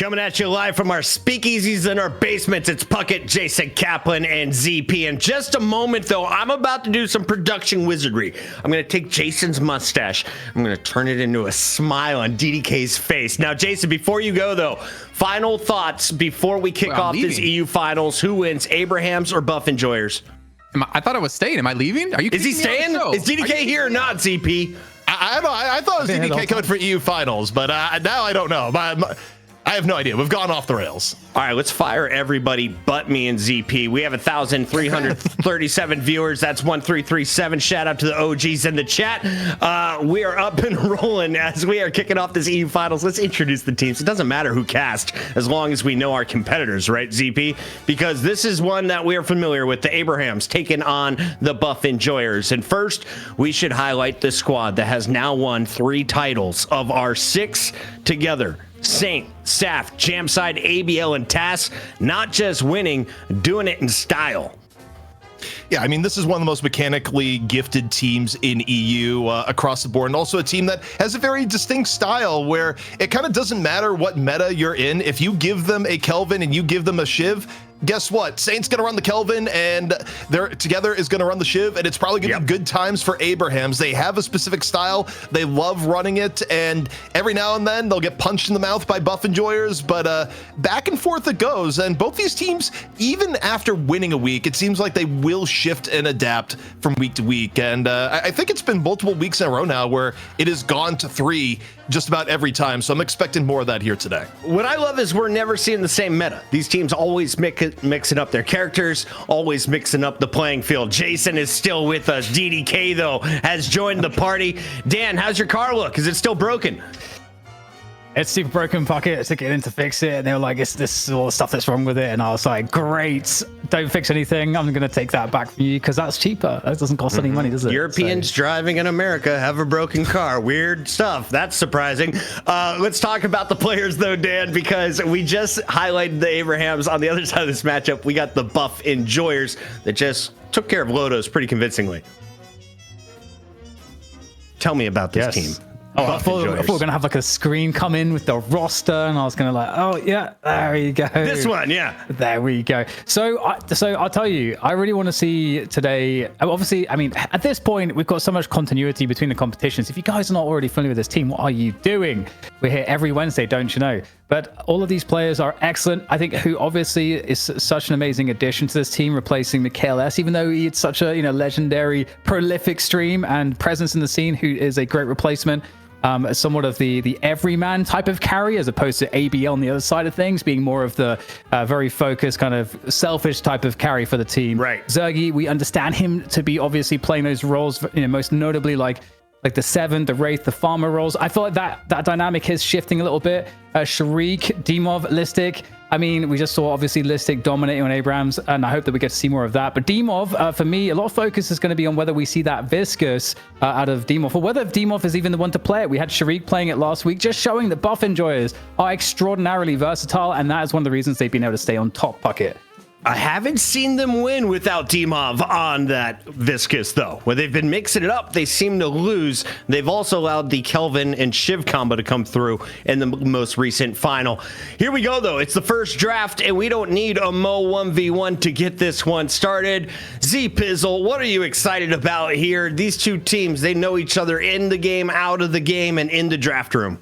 Coming at you live from our speakeasies and our basements, it's Puckett, Jason Kaplan, and ZP. In just a moment, though, I'm about to do some production wizardry. I'm going to take Jason's mustache. I'm going to turn it into a smile on DDK's face. Now, Jason, before you go, though, final thoughts before we kick off this EU Finals. Who wins, Abrahams or Buff Enjoyers? I thought I was staying. Am I leaving? Are you? Is he staying? Is DDK here or not, ZP? I thought it was DDK coming for EU Finals, but now I don't know. I have no idea. We've gone off the rails. All right, let's fire everybody but me and ZP. We have 1,337 viewers. That's 1337. Shout out to the OGs in the chat. We are up and rolling as we are kicking off this EU Finals. Let's introduce the teams. It doesn't matter who cast as long as we know our competitors, right, ZP? Because this is one that we are familiar with, the Abrahams taking on the Buff Enjoyers. And first, we should highlight the squad that has now won 3 titles of our 6 together. Saint, Saf, Jamside, ABL, and Tass, not just winning, doing it in style. Yeah, I mean, this is one of the most mechanically gifted teams in EU across the board, and also a team that has a very distinct style where it kind of doesn't matter what meta you're in. If you give them a Kelvin and you give them a Shiv, guess what? Saint's going to run the Kelvin, and they're together is going to run the Shiv, and it's probably going to be good times for Abrahams. They have a specific style. They love running it, and every now and then they'll get punched in the mouth by Buff Enjoyers, but back and forth it goes. And both these teams, even after winning a week, it seems like they will shift and adapt from week to week. And I think it's been multiple weeks in a row now where it has gone to 3 just about every time. So I'm expecting more of that here today. What I love is we're never seeing the same meta. These teams always mixing up their characters, always mixing up the playing field. Jason is still with us. DDK, though, has joined the party. Dan, how's your car look? Is it still broken? It's super broken, Puckett. I took it in to fix it, and they were like, "This is all the stuff that's wrong with it." And I was like, "Great, don't fix anything. I'm going to take that back from you because that's cheaper. That doesn't cost any money, does it?" Europeans driving in America have a broken car. Weird stuff. That's surprising. Let's talk about the players, though, Dan, because we just highlighted the Abrahams. On the other side of this matchup, we got the Buff Enjoyers that just took care of Lodos pretty convincingly. Tell me about this team. Oh, I thought we were going to have like a screen come in with the roster, and I was going to like, oh yeah, there you go. This one, yeah. There we go. So I'll tell you, I really want to see today. Obviously, I mean, at this point, we've got so much continuity between the competitions. If you guys are not already familiar with this team, what are you doing? We're here every Wednesday, don't you know? But all of these players are excellent. I think who obviously is such an amazing addition to this team, replacing Mikhail S, even though he's such a legendary, prolific stream and presence in the scene, who is a great replacement. Somewhat of the everyman type of carry, as opposed to ABL on the other side of things, being more of the very focused, kind of selfish type of carry for the team. Right. Zergy, we understand him to be obviously playing those roles, most notably like the Seven, the Wraith, the Farmer roles. I feel like that dynamic is shifting a little bit. Sharik, Dimov, Listic. I mean, we just saw obviously Listic dominating on Abrams, and I hope that we get to see more of that. But Dimov, for me, a lot of focus is going to be on whether we see that Viscous out of Dimov, or whether Dimov is even the one to play it. We had Sharik playing it last week, just showing that Buff Enjoyers are extraordinarily versatile, and that is one of the reasons they've been able to stay on top, Puckett. I haven't seen them win without Dimov on that Viscous, though. Where they've been mixing it up, they seem to lose. They've also allowed the Kelvin and Shiv combo to come through in the most recent final. Here we go, though. It's the first draft, and we don't need a Mo 1v1 to get this one started. Z-Pizzle, what are you excited about here? These two teams, they know each other in the game, out of the game, and in the draft room.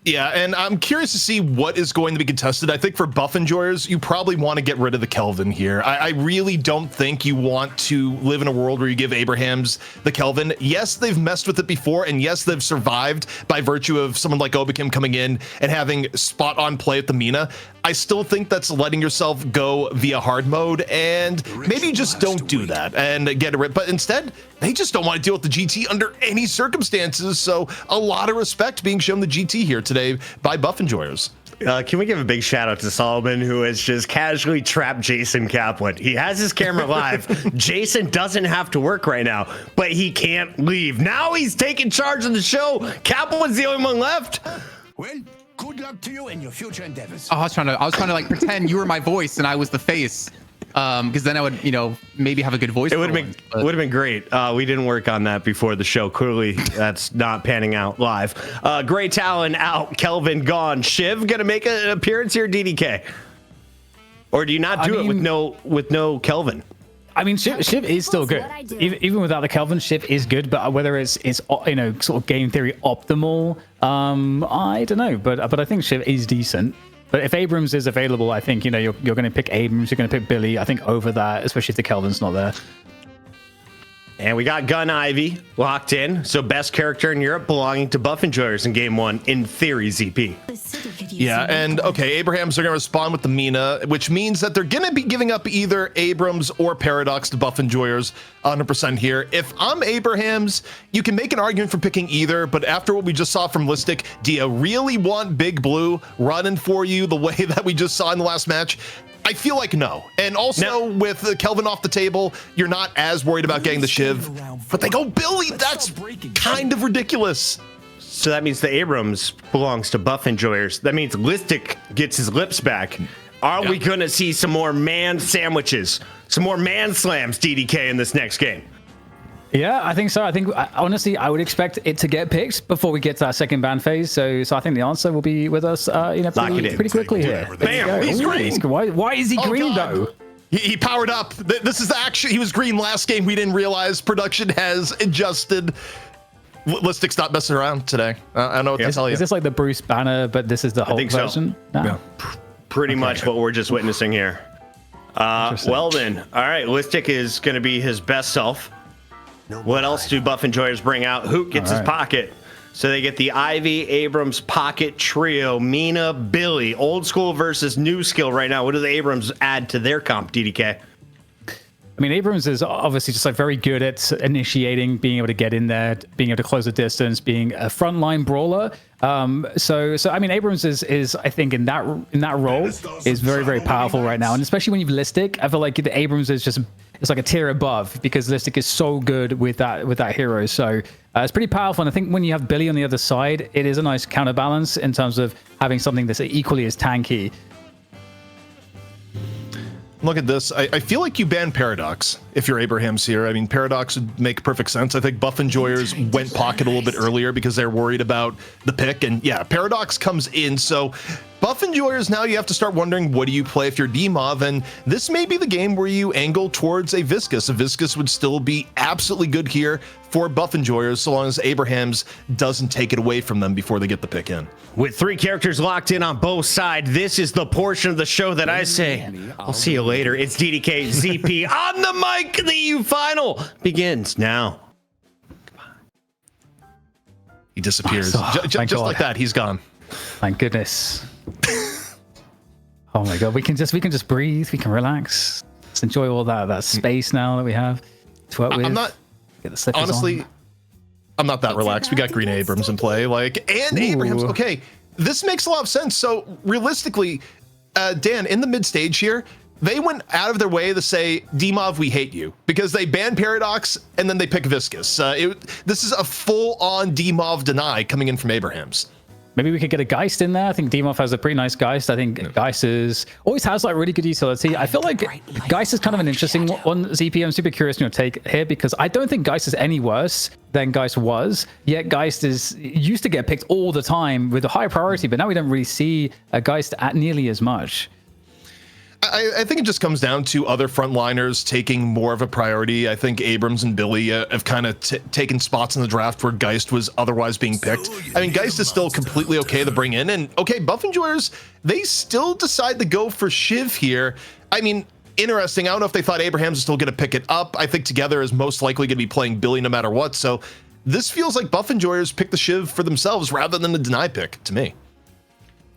Yeah, and I'm curious to see what is going to be contested. I think for Buff Enjoyers, you probably want to get rid of the Kelvin here. I really don't think you want to live in a world where you give Abrahams the Kelvin. Yes, they've messed with it before, and yes, they've survived by virtue of someone like Obikim coming in and having spot on play at the Mina. I still think that's letting yourself go via hard mode, and maybe you just don't do that and get rid. But instead, they just don't want to deal with the GT under any circumstances. So a lot of respect being shown the GT here today by Buff Enjoyers. Can we give a big shout out to Solomon, who has just casually trapped Jason Kaplan? He has his camera live. Jason doesn't have to work right now, but he can't leave. Now he's taking charge of the show. Kaplan's the only one left. Well, good luck to you in your future endeavors. Oh, I was trying to like pretend you were my voice and I was the face. because then I would, maybe have a good voice. It would have been great. We didn't work on that before the show. Clearly, that's not panning out live. Gray Talon out. Kelvin gone. Shiv gonna make an appearance here. DDK, or do you not do it with no Kelvin? I mean, Shiv is still good. Even without the Kelvin, Shiv is good. But whether it's sort of game theory optimal, I don't know. But I think Shiv is decent. But if Abrams is available, I think you're going to pick Abrams. You're going to pick Billy. I think over that, especially if the Kelvin's not there. And we got Gun Ivy locked in. So best character in Europe belonging to Buff Enjoyers in game 1, in theory, ZP. Yeah, and okay, Abrahams are going to respond with the Mina, which means that they're going to be giving up either Abrams or Paradox to Buff Enjoyers 100% here. If I'm Abrahams, you can make an argument for picking either, but after what we just saw from Listic, do you really want Big Blue running for you the way that we just saw in the last match? I feel like no. And also with Kelvin off the table, you're not as worried about getting the Shiv. But they go Billy. That's kind of ridiculous. So that means the Abrams belongs to Buff Enjoyers. That means Listic gets his lips back. Are we going to see some more man sandwiches? Some more man slams, DDK, in this next game? Yeah, I think so. I think honestly, I would expect it to get picked before we get to that second ban phase. So I think the answer will be with us, pretty quickly here. Bam! He's green. Why is he green though? He powered up. This is actually, he was green last game. We didn't realize production has adjusted. Listic's not messing around today. I don't know what to tell you. Is this like the Bruce Banner, but this is the Hulk version? So. No. Yeah. Pretty much what we're just witnessing here. Well then, all right, Listic is going to be his best self. What else do Buff Enjoyers bring out? Hoot gets his pocket. So they get the Ivy Abrams pocket trio, Mina, Billy. Old school versus new skill right now. What do the Abrams add to their comp, DDK? I mean, Abrams is obviously just like very good at initiating, being able to get in there, being able to close the distance, being a frontline brawler. So I mean, Abrams is I think in that role is very, very powerful right now, and especially when you've Listic, I feel like the Abrams is just it's like a tier above because Listic is so good with that hero. So it's pretty powerful, and I think when you have Billy on the other side, it is a nice counterbalance in terms of having something that's equally as tanky. Look at this. I feel like you ban Paradox if you're Abrahams here. I mean, Paradox would make perfect sense. I think Buff Enjoyers went pocket a little bit earlier because they're worried about the pick. And yeah, Paradox comes in. So Buff Enjoyers, now you have to start wondering, what do you play if you're DMOV? And this may be the game where you angle towards a Viscus. A Viscus would still be absolutely good here for Buff Enjoyers, so long as Abrahams doesn't take it away from them before they get the pick in. With 3 characters locked in on both sides, this is the portion of the show that I say, I'll see you later. It's DDK ZP on the mic. The EU final begins now. He disappears. Just like that, he's gone. Thank goodness. Oh my god, we can just breathe, we can relax. Let's enjoy all that space now that we have to work with. I'm not honestly, I'm not that relaxed. We got Green Abrams in play, Abrahams. Okay, this makes a lot of sense. So realistically, Dan, in the mid stage here, they went out of their way to say, DMOV, we hate you, because they banned Paradox and then they pick Viscus. This is a full-on DMOV deny coming in from Abrahams. Maybe we could get a Geist in there. I think DMOV has a pretty nice Geist. I think Geist always has like really good utility. I feel like Geist is kind of an interesting one, ZP. I'm super curious in your take here because I don't think Geist is any worse than Geist was. Yet Geist used to get picked all the time with a high priority, but now we don't really see a Geist at nearly as much. I think it just comes down to other frontliners taking more of a priority. I think Abrams and Billy have kind of taken spots in the draft where Geist was otherwise being picked. I mean, Geist is still completely okay to bring in. And okay, Buff Enjoyers, they still decide to go for Shiv here. I mean, interesting. I don't know if they thought Abrahams was still going to pick it up. I think Together is most likely going to be playing Billy no matter what. So this feels like Buff Enjoyers picked the Shiv for themselves rather than the deny pick to me.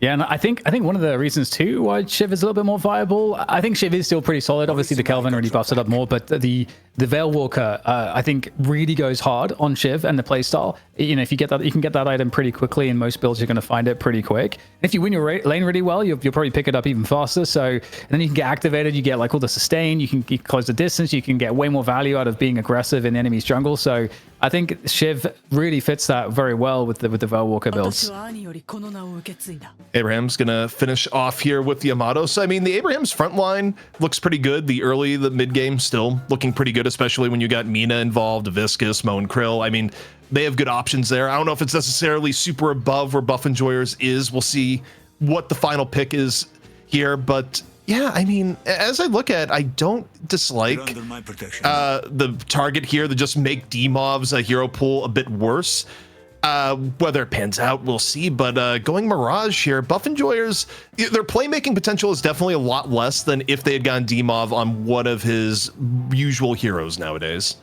Yeah, and I think one of the reasons too why Shiv is a little bit more viable. I think Shiv is still pretty solid. Obviously, the Kelvin really buffs it up more, but the Veil Walker, I think, really goes hard on Shiv and the playstyle. You know, if you get that, you can get that item pretty quickly. In most builds, you're going to find it pretty quick. And if you win your lane really well, you'll probably pick it up even faster. So, and then you can get activated. You get like all the sustain. You can close the distance. You can get way more value out of being aggressive in the enemy's jungle. So, I think Shiv really fits that very well with the Velwalker builds. Abraham's gonna finish off here with the Yamato. So I mean, the Abraham's front line looks pretty good. The mid game still looking pretty good, especially when you got Mina involved, Viscus, Mo and Krill. I mean, they have good options there. I don't know if it's necessarily super above where Buff Enjoyers is. We'll see what the final pick is here, but yeah, I mean, as I look at, I don't dislike the target here to just make D-Mob's hero pool a bit worse. Whether it pans out, we'll see. But going Mirage here, Buff Enjoyers, their playmaking potential is definitely a lot less than if they had gone D-Mob on one of his usual heroes nowadays.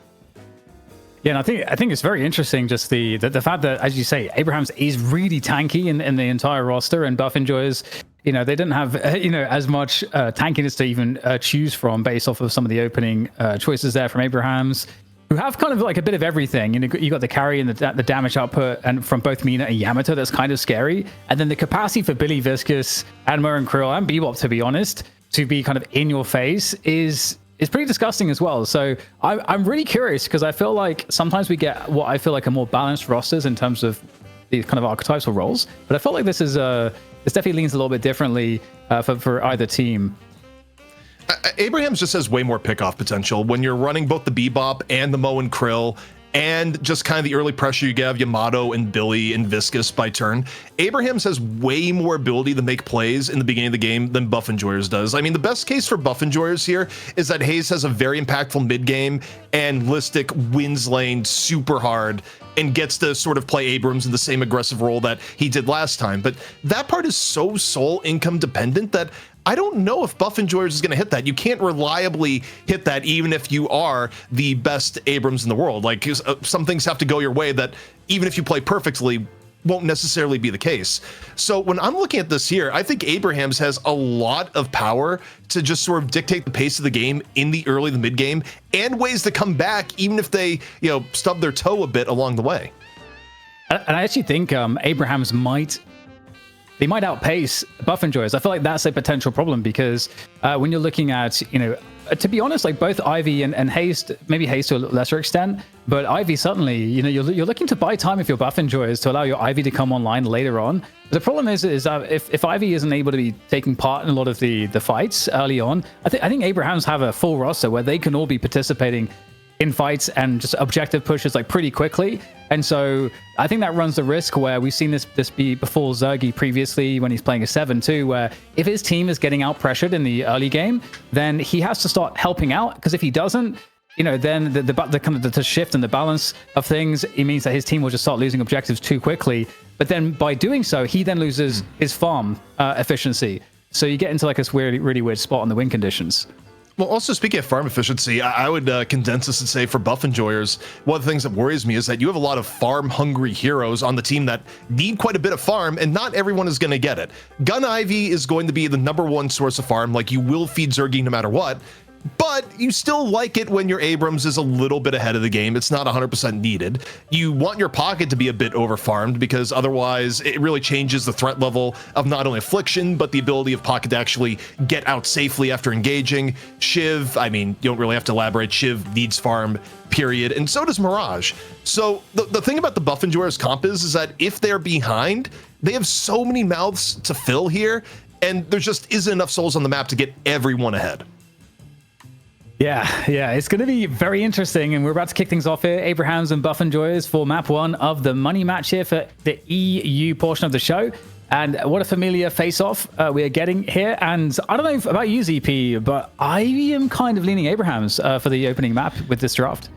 Yeah, and I think it's very interesting, just the fact that, as you say, Abrahams is really tanky in the entire roster, and Buff Enjoyers, they didn't have as much tankiness to even choose from based off of some of the opening choices there from Abrahams, who have kind of like a bit of everything. You got the carry and the damage output, and from both Mina and Yamato, that's kind of scary. And then the capacity for Billy, Viscus, and Mo and Krill and Bebop, to be honest, to be kind of in your face is pretty disgusting as well. So I'm really curious, because I feel like sometimes we get what I feel like are more balanced rosters in terms of these kind of archetypes or roles. But I felt like this is this definitely leans a little bit differently for either team. Abrahams just has way more pickoff potential when you're running both the Bebop and the Mo and Krill, and just kind of the early pressure you get of Yamato and Billy and Viscus by turn. Abrahams has way more ability to make plays in the beginning of the game than Buff Enjoyers does. I mean, the best case for Buff Enjoyers here is that Hayes has a very impactful mid game, and Listic wins lane super hard and gets to sort of play Abrams in the same aggressive role that he did last time. But that part is so soul income dependent that I don't know if Buff Enjoyers is going to hit that. You can't reliably hit that even if you are the best Abrams in the world. Like, some things have to go your way that even if you play perfectly won't necessarily be the case. So when I'm looking at this here, I think Abrahams has a lot of power to just sort of dictate the pace of the game in the early, the mid game, and ways to come back even if they, stub their toe a bit along the way. And I actually think Abrahams might outpace Buff Enjoyers. I feel like that's a potential problem, because when you're looking at, to be honest, like both Ivy and Haste, maybe Haste to a lesser extent, but Ivy certainly, you're looking to buy time if you're Buff Enjoyers to allow your Ivy to come online later on. The problem is that if Ivy isn't able to be taking part in a lot of the fights early on, I think Abrahams have a full roster where they can all be participating in fights and just objective pushes like pretty quickly. And so I think that runs the risk where we've seen this be before Zergy previously when he's playing a 7-2, where if his team is getting out pressured in the early game, then he has to start helping out, because if he doesn't, then the kind of the shift and the balance of things, it means that his team will just start losing objectives too quickly. But then by doing so, he then loses his farm efficiency. So you get into like this really weird spot on the win conditions. Well, also speaking of farm efficiency, I would condense this and say for Buff Enjoyers, one of the things that worries me is that you have a lot of farm-hungry heroes on the team that need quite a bit of farm, and not everyone is going to get it. Gun Ivy is going to be the #1 source of farm. Like, you will feed Zergy no matter what, but you still like it when your Abrams is a little bit ahead of the game. It's not 100% needed. You want your pocket to be a bit over-farmed, because otherwise it really changes the threat level of not only Affliction, but the ability of pocket to actually get out safely after engaging. Shiv, I mean, you don't really have to elaborate. Shiv needs farm, period. And so does Mirage. So the thing about the Buff Enjoyers comp is that if they're behind, they have so many mouths to fill here, and there just isn't enough souls on the map to get everyone ahead. Yeah, it's going to be very interesting, and we're about to kick things off here. Abrahams and Buff Enjoyers for map 1 of the money match here for the EU portion of the show. And what a familiar face-off we are getting here. And I don't know about you, ZP, but I am kind of leaning Abrahams for the opening map with this draft.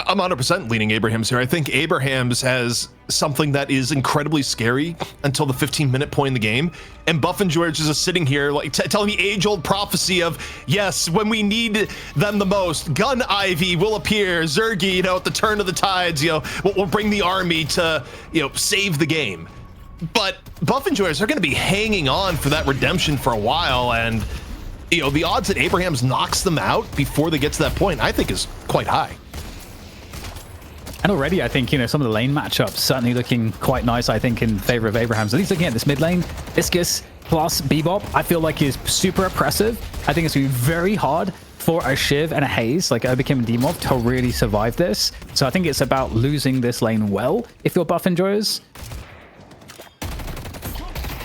I'm 100% leaning Abrahams here. I think Abrahams has something that is incredibly scary until the 15-minute point in the game. And Buff Enjoyers is just sitting here like telling me age-old prophecy of, yes, when we need them the most, Gun Ivy will appear, Zergy, at the turn of the tides, will bring the army to, save the game. But Buff Enjoyers are going to be hanging on for that redemption for a while, and, the odds that Abrahams knocks them out before they get to that point, I think is quite high. And already, I think, some of the lane matchups certainly looking quite nice, I think, in favor of Abrahams. At least looking at this mid lane, Viscus plus Bebop, I feel like is super oppressive. I think it's going to be very hard for a Shiv and a Haze like Obikim and Demov to really survive this. So I think it's about losing this lane well if you're buff enjoyers.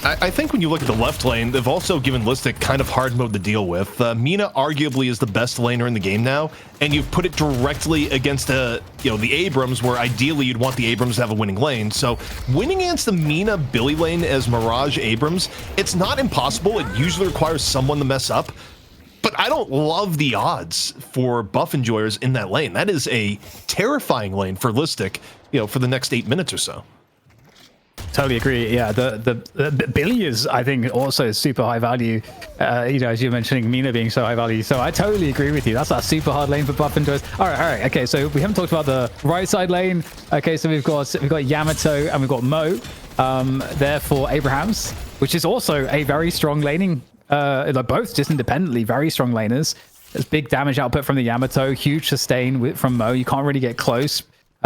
I think when you look at the left lane, they've also given Listic kind of hard mode to deal with. Mina arguably is the best laner in the game now, and you've put it directly against the Abrams, where ideally you'd want the Abrams to have a winning lane. So winning against the Mina Billy lane as Mirage Abrams, it's not impossible. It usually requires someone to mess up, but I don't love the odds for buff enjoyers in that lane. That is a terrifying lane for Listic, for the next 8 minutes or so. Totally agree. Yeah, the Billy is, I think, also super high value. As you're mentioning, Mina being so high value. So I totally agree with you. That's a super hard lane for buff enjoyers. All right. Okay, so we haven't talked about the right side lane. Okay, so we've got Yamato and we've got Mo there for Abrahams, which is also a very strong laning. Both just independently very strong laners. There's big damage output from the Yamato, huge sustain from Mo. You can't really get close.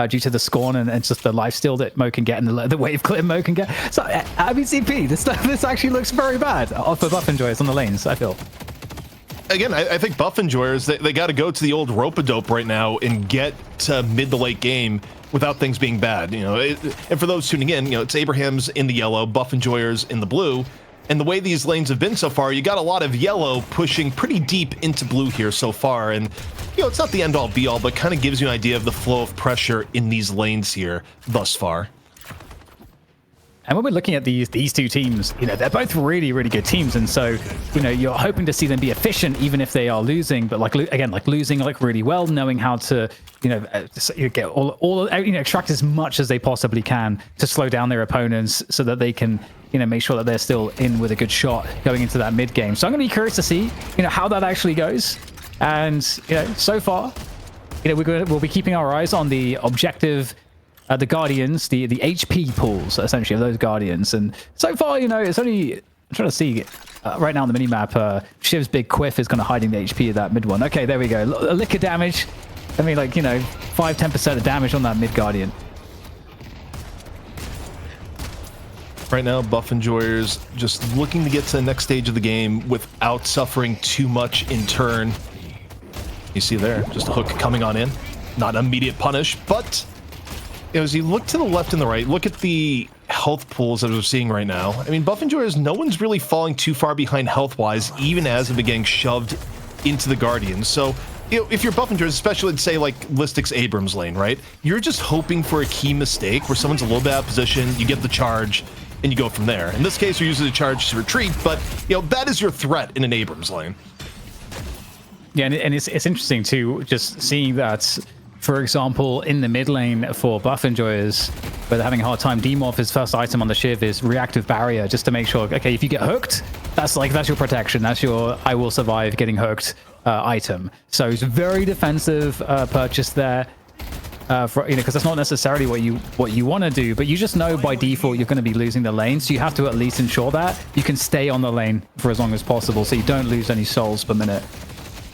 Due to the scorn and just the lifesteal that Mo can get and the wave clear Mo can get. So, I mean, CP, this actually looks very bad for buff enjoyers on the lanes, I feel. Again, I think buff enjoyers, they got to go to the old rope-a-dope right now and get to mid to late game without things being bad. And for those tuning in, it's Abrahams in the yellow, buff enjoyers in the blue. And the way these lanes have been so far, you got a lot of yellow pushing pretty deep into blue here so far. And, it's not the end-all be-all, but kind of gives you an idea of the flow of pressure in these lanes here thus far. And when we're looking at these two teams, they're both really, really good teams. And so, you're hoping to see them be efficient, even if they are losing. But losing really well, knowing how to, get extract as much as they possibly can to slow down their opponents so that they can, make sure that they're still in with a good shot going into that mid game. So I'm going to be curious to see, how that actually goes. And, so far, we'll be keeping our eyes on the objective, the Guardians, the HP pools, essentially, of those Guardians. And so far, it's only, I'm trying to see right now on the minimap, Shiv's big quiff is kind of hiding the HP of that mid one. Okay, there we go. A lick of damage. I mean, 5-10% of damage on that mid Guardian. Right now, buff enjoyers just looking to get to the next stage of the game without suffering too much in turn. You see there, just a hook coming on in. Not immediate punish, but as you look to the left and the right, look at the health pools that we're seeing right now. I mean, buff enjoyers, no one's really falling too far behind health-wise, even as they've been getting shoved into the Guardians. So, if you're buff enjoyers, especially, say, like Listic's Abrams lane, right? You're just hoping for a key mistake where someone's a little bit out of position, you get the charge, and you go from there. In this case, you're using the charge to retreat, but, that is your threat in an Abrams lane. Yeah, and it's interesting too, just seeing that, for example, in the mid lane for buff enjoyers, where they're having a hard time, Demorph, his first item on the Shiv is reactive barrier, just to make sure, okay, if you get hooked, that's your protection, that's your I will survive getting hooked item. So it's a very defensive purchase there, because that's not necessarily what you want to do, but you just know by default you're going to be losing the lane, so you have to at least ensure that you can stay on the lane for as long as possible, so you don't lose any souls per minute.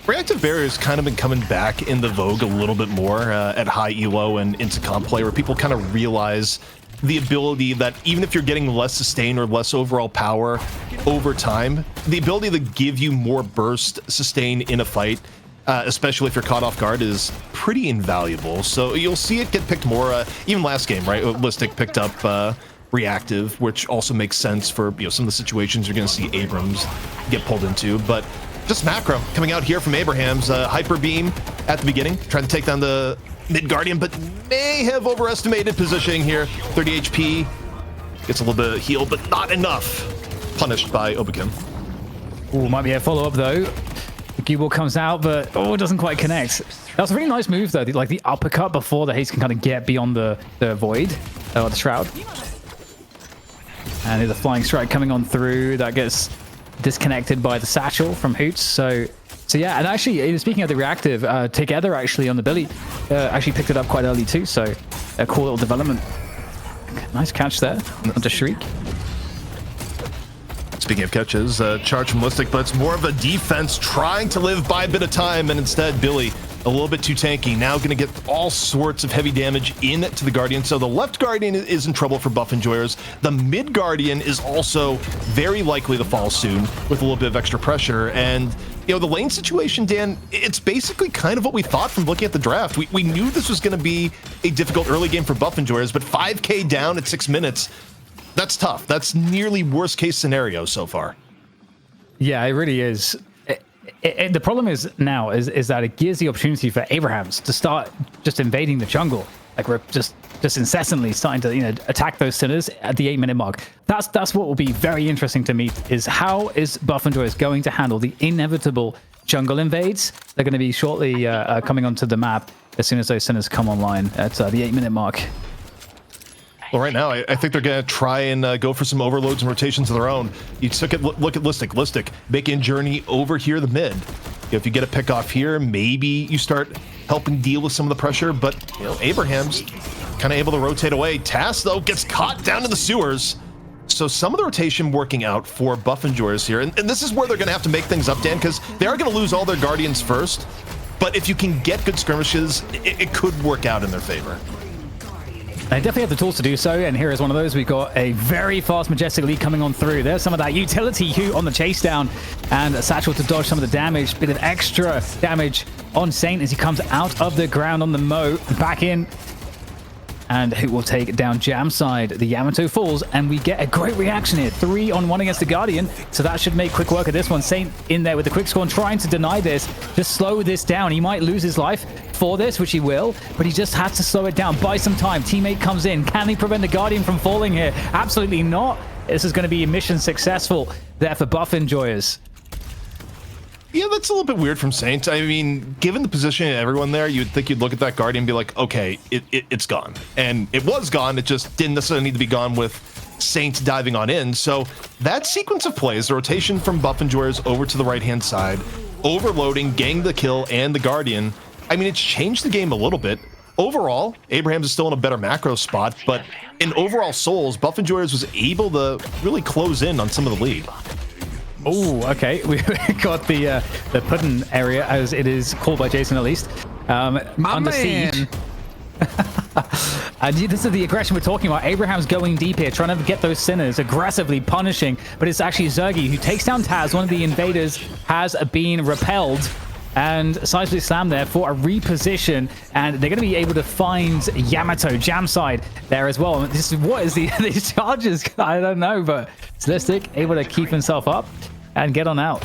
Reactive barriers kind of been coming back into vogue a little bit more at high elo and into comp play, where people kind of realize the ability that even if you're getting less sustain or less overall power over time, the ability to give you more burst sustain in a fight, especially if you're caught off guard, is pretty invaluable. So you'll see it get picked more, even last game, right? Listic picked up reactive, which also makes sense for some of the situations you're going to see Abrams get pulled into. But just macro coming out here from Abrahams, hyper beam at the beginning, trying to take down the mid Guardian, but may have overestimated positioning here. 30 HP, gets a little bit of heal, but not enough. Punished by Obikim. Ooh, might be a follow-up though. The Gubal comes out, but it doesn't quite connect. That was a really nice move though, like the uppercut before the haste can kind of get beyond the void, or the shroud. And there's a flying strike coming on through that gets disconnected by the satchel from Hoots. So yeah, and actually, speaking of the reactive, Together actually on the Billy actually picked it up quite early too. So a cool little development. Nice catch there onto Shriek. Speaking of catches, charge from Listic, but it's more of a defense trying to live by a bit of time, and instead Billy a little bit too tanky. Now going to get all sorts of heavy damage into the Guardian. So the left Guardian is in trouble for buff enjoyers. The mid Guardian is also very likely to fall soon with a little bit of extra pressure. And, you know, the lane situation, Dan, it's basically kind of what we thought from looking at the draft. We knew this was going to be a difficult early game for buff enjoyers, but 5K down at 6 minutes, that's tough. That's nearly worst case scenario so far. Yeah, it really is. The problem is now is that it gives the opportunity for Abrahams to start just invading the jungle. Like we're just incessantly starting to, you know, attack those sinners at the 8-minute mark. That's what will be very interesting to me, is how is Buff Enjoyers going to handle the inevitable jungle invades? They're going to be shortly coming onto the map as soon as those sinners come online at the 8-minute mark. Well, right now, I think they're going to try and go for some overloads and rotations of their own. You look at Listic making journey over here the mid. If you get a pick off here, maybe you start helping deal with some of the pressure, but, you know, Abraham's kind of able to rotate away. Tass, though, gets caught down in the sewers. So some of the rotation working out for buff enjoyers here, and this is where they're going to have to make things up, Dan, because they are going to lose all their Guardians first, but if you can get good skirmishes, it could work out in their favor. They definitely have the tools to do so, and here is one of those. We've got a very fast Majestic lead coming on through. There's some of that utility Hoot on the chase down, and Satchel to dodge some of the damage. Bit of extra damage on Saint as he comes out of the ground on the Mo. Back in, and Hoot will take down Jam side. The Yamato falls, and we get a great reaction here. 3-on-1 against the Guardian, so that should make quick work of this one. Saint in there with the quick score, trying to deny this, just slow this down. He might lose his life for this, which he will, but he just has to slow it down, buy some time. Teammate comes in. Can he prevent the Guardian from falling here? Absolutely not. This is going to be a mission successful there for buff enjoyers. Yeah, that's a little bit weird from Saint. I mean, given the position of everyone there, you'd think you'd look at that Guardian and be like, okay, it's gone. And it was gone. It just didn't necessarily need to be gone with Saint diving on in. So that sequence of plays, the rotation from buff enjoyers over to the right-hand side, overloading, getting the kill, and the Guardian, I mean, it's changed the game a little bit. Overall, Abrahams is still in a better macro spot, but in overall souls, buff enjoyers was able to really close in on some of the lead. Oh, okay. We got the pudding area, as it is called by Jason, at least. Under siege. And this is the aggression we're talking about. Abraham's going deep here, trying to get those sinners, aggressively punishing. But it's actually Zergy who takes down Taz. One of the invaders has been repelled. And Seismic Slam there for a reposition, and they're going to be able to find Yamato, Jam side there as well. This is what is these charges? I don't know, but Slistic able to keep himself up and get on out.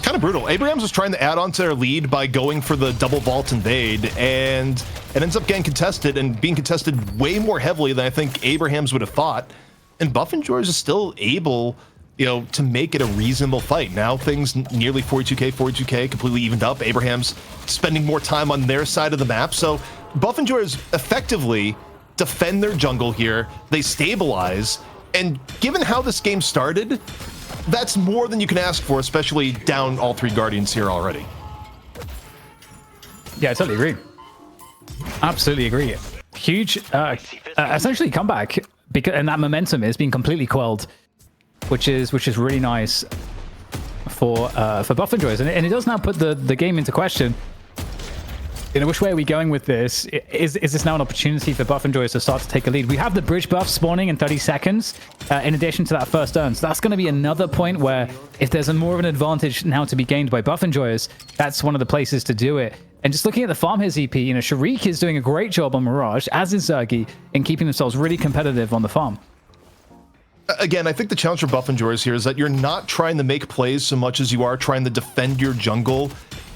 Kind of brutal. Abrahams was trying to add on to their lead by going for the double vault invade, and it ends up getting contested and being contested way more heavily than I think Abrahams would have thought. And buff enjoyers is still able, you know, to make it a reasonable fight. Now things nearly 42k, completely evened up. Abraham's spending more time on their side of the map. So buff enjoyers effectively defend their jungle here. They stabilize. And given how this game started, that's more than you can ask for, especially down all 3 Guardians here already. Yeah, I totally agree. Absolutely agree. Huge, essentially comeback, because, and that momentum is being completely quelled, which is really nice for buff enjoyers, and it does now put the game into question. You know, which way are we going with this? Is this now an opportunity for buff enjoyers to start to take a lead? We have the bridge buff spawning in 30 seconds, in addition to that first turn. So that's going to be another point where if there's more of an advantage now to be gained by buff enjoyers, that's one of the places to do it. And just looking at the farm here, ZP, you know, Sharik is doing a great job on Mirage, as is Zergy, in keeping themselves really competitive on the farm. Again, I think the challenge for buff enjoyers here is that you're not trying to make plays so much as you are trying to defend your jungle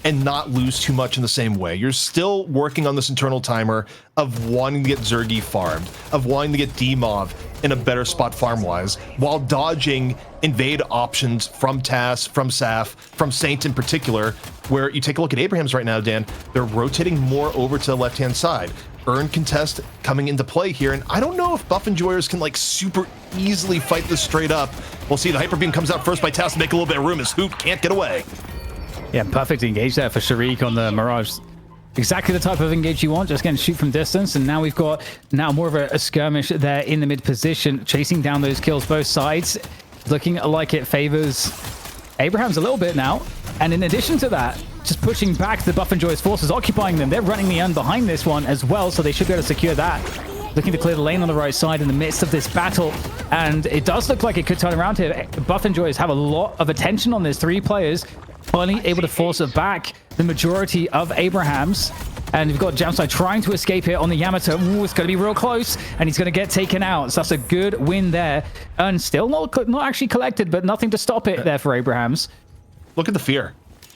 and not lose too much in the same way. You're still working on this internal timer of wanting to get Zergy farmed, of wanting to get Demov in a better spot farm-wise, while dodging invade options from Tass, from Saf, from Saint in particular, where you take a look at Abraham's right now, Dan, they're rotating more over to the left-hand side. Earn contest coming into play here, and I don't know if buff enjoyers can like super easily fight this straight up. We'll see. The hyper beam comes out first by Tass to make a little bit of room as Hoop can't get away. Yeah, perfect engage there for Sharik on the Mirage. Exactly the type of engage you want, just going to shoot from distance. And now we've got more of a skirmish there in the mid position, chasing down those kills both sides. Looking like it favors Abraham's a little bit now. And in addition to that, just pushing back the Buff and Joy's forces, occupying them. They're running the urn behind this one as well, so they should be able to secure that. Looking to clear the lane on the right side in the midst of this battle. And it does look like it could turn around here. Buff and Joy's have a lot of attention on this. 3 players finally able to force it back the majority of Abraham's. And we've got Jamside trying to escape here on the Yamato. Ooh, it's going to be real close, and he's going to get taken out. So that's a good win there. And still not actually collected, but nothing to stop it there for Abraham's. Look at the fear.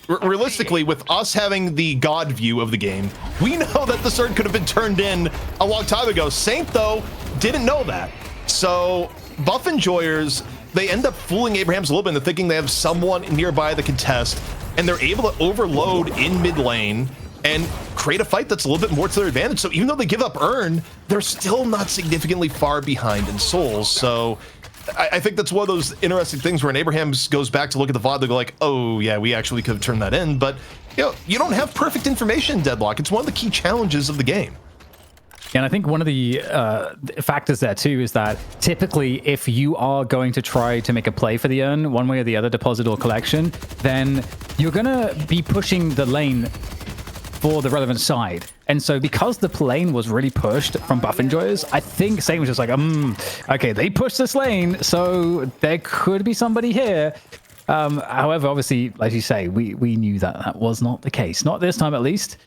Realistically, with us having the God view of the game, we know that the Zerg could have been turned in a long time ago. Saint, though, didn't know that. So Buff Enjoyers, they end up fooling Abraham's a little bit into thinking they have someone nearby that can test, and they're able to overload in mid lane and create a fight that's a little bit more to their advantage. So even though they give up Urn, they're still not significantly far behind in souls. So I think that's one of those interesting things where when Abraham's goes back to look at the VOD, they go like, oh yeah, we actually could have turned that in. But you don't have perfect information in Deadlock. It's one of the key challenges of the game. And I think one of the factors there too is that typically if you are going to try to make a play for the urn one way or the other, deposit or collection, then you're going to be pushing the lane for the relevant side. And so because the lane was really pushed from Buff Enjoyers, I think Saint was just like, okay, they pushed this lane, so there could be somebody here. However, obviously, like you say, we knew that that was not the case. Not this time, at least.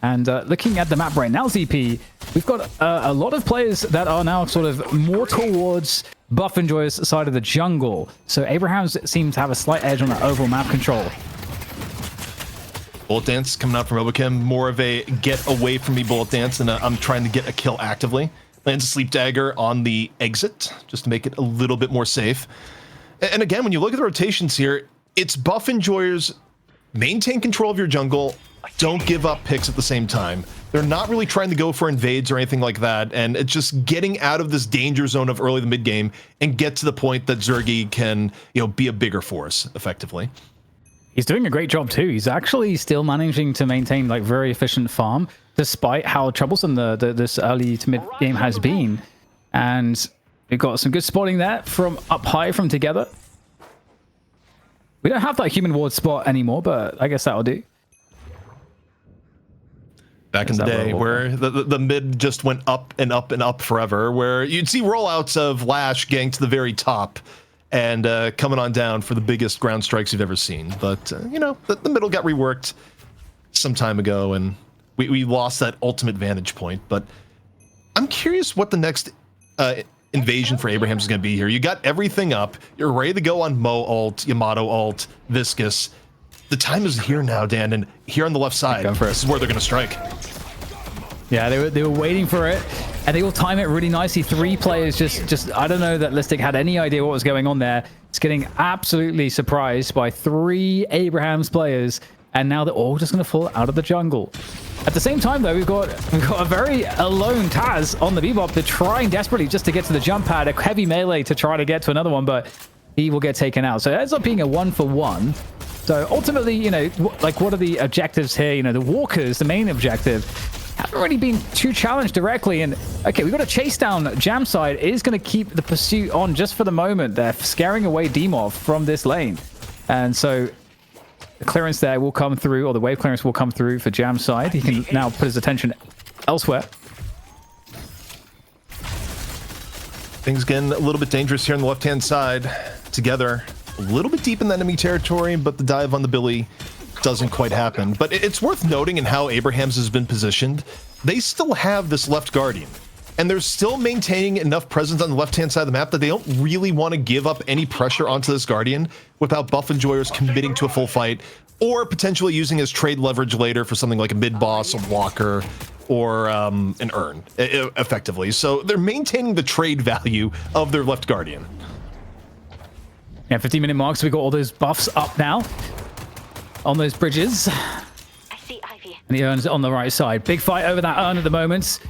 And looking at the map right now, ZP, we've got a lot of players that are now sort of more towards Buff Enjoyers' side of the jungle. So Abrahams seems to have a slight edge on the overall map control. Bullet Dance coming out from Obakim, more of a get away from me Bullet Dance, and I'm trying to get a kill actively. Lands a Sleep Dagger on the exit, just to make it a little bit more safe. And again, when you look at the rotations here, it's Buff Enjoyers, maintain control of your jungle, don't give up picks at the same time. They're not really trying to go for invades or anything like that, and it's just getting out of this danger zone of early to mid game and get to the point that Zergy can, be a bigger force effectively. He's doing a great job too. He's actually still managing to maintain like very efficient farm, despite how troublesome this early to mid game has been. And we've got some good spotting there from up high from together. We don't have that human ward spot anymore, but I guess that'll do. Back in the day where the mid just went up and up and up forever, where you'd see rollouts of Lash getting to the very top and coming on down for the biggest ground strikes you've ever seen. But, the middle got reworked some time ago, and we lost that ultimate vantage point. But I'm curious what the next invasion for Abrahams is going to be here. You got everything up. You're ready to go on Mo ult, Yamato ult, Viscous. The time is here now, Dan, and here on the left side, this is where they're going to strike. Yeah, they were waiting for it, and they will time it really nicely. 3 players just I don't know that Listic had any idea what was going on there. It's getting absolutely surprised by 3 Abrahams players, and now they're all just going to fall out of the jungle. At the same time, though, we've got a very alone Taz on the Bebop. They're trying desperately just to get to the jump pad, a heavy melee to try to get to another one, but he will get taken out. So it ends up being a 1-for-1. So ultimately, like what are the objectives here? The walkers, the main objective, haven't really been too challenged directly. And okay, we've got to chase down Jamside. It is going to keep the pursuit on just for the moment. They're scaring away Demov from this lane. And so the clearance there will come through, or the wave clearance will come through for Jamside. He can now put his attention elsewhere. Things getting a little bit dangerous here on the left-hand side. Together, a little bit deep in the enemy territory, but the dive on the Billy doesn't quite happen. But it's worth noting in how Abrahams has been positioned. They still have this left Guardian, and they're still maintaining enough presence on the left-hand side of the map that they don't really want to give up any pressure onto this Guardian without Buff Enjoyers committing to a full fight, or potentially using his trade leverage later for something like a mid-boss, a walker, or an urn, effectively. So they're maintaining the trade value of their left Guardian. Yeah, 15-minute mark, so we got all those buffs up now on those bridges. I see Ivy. And the urn's on the right side. Big fight over that urn at the moment.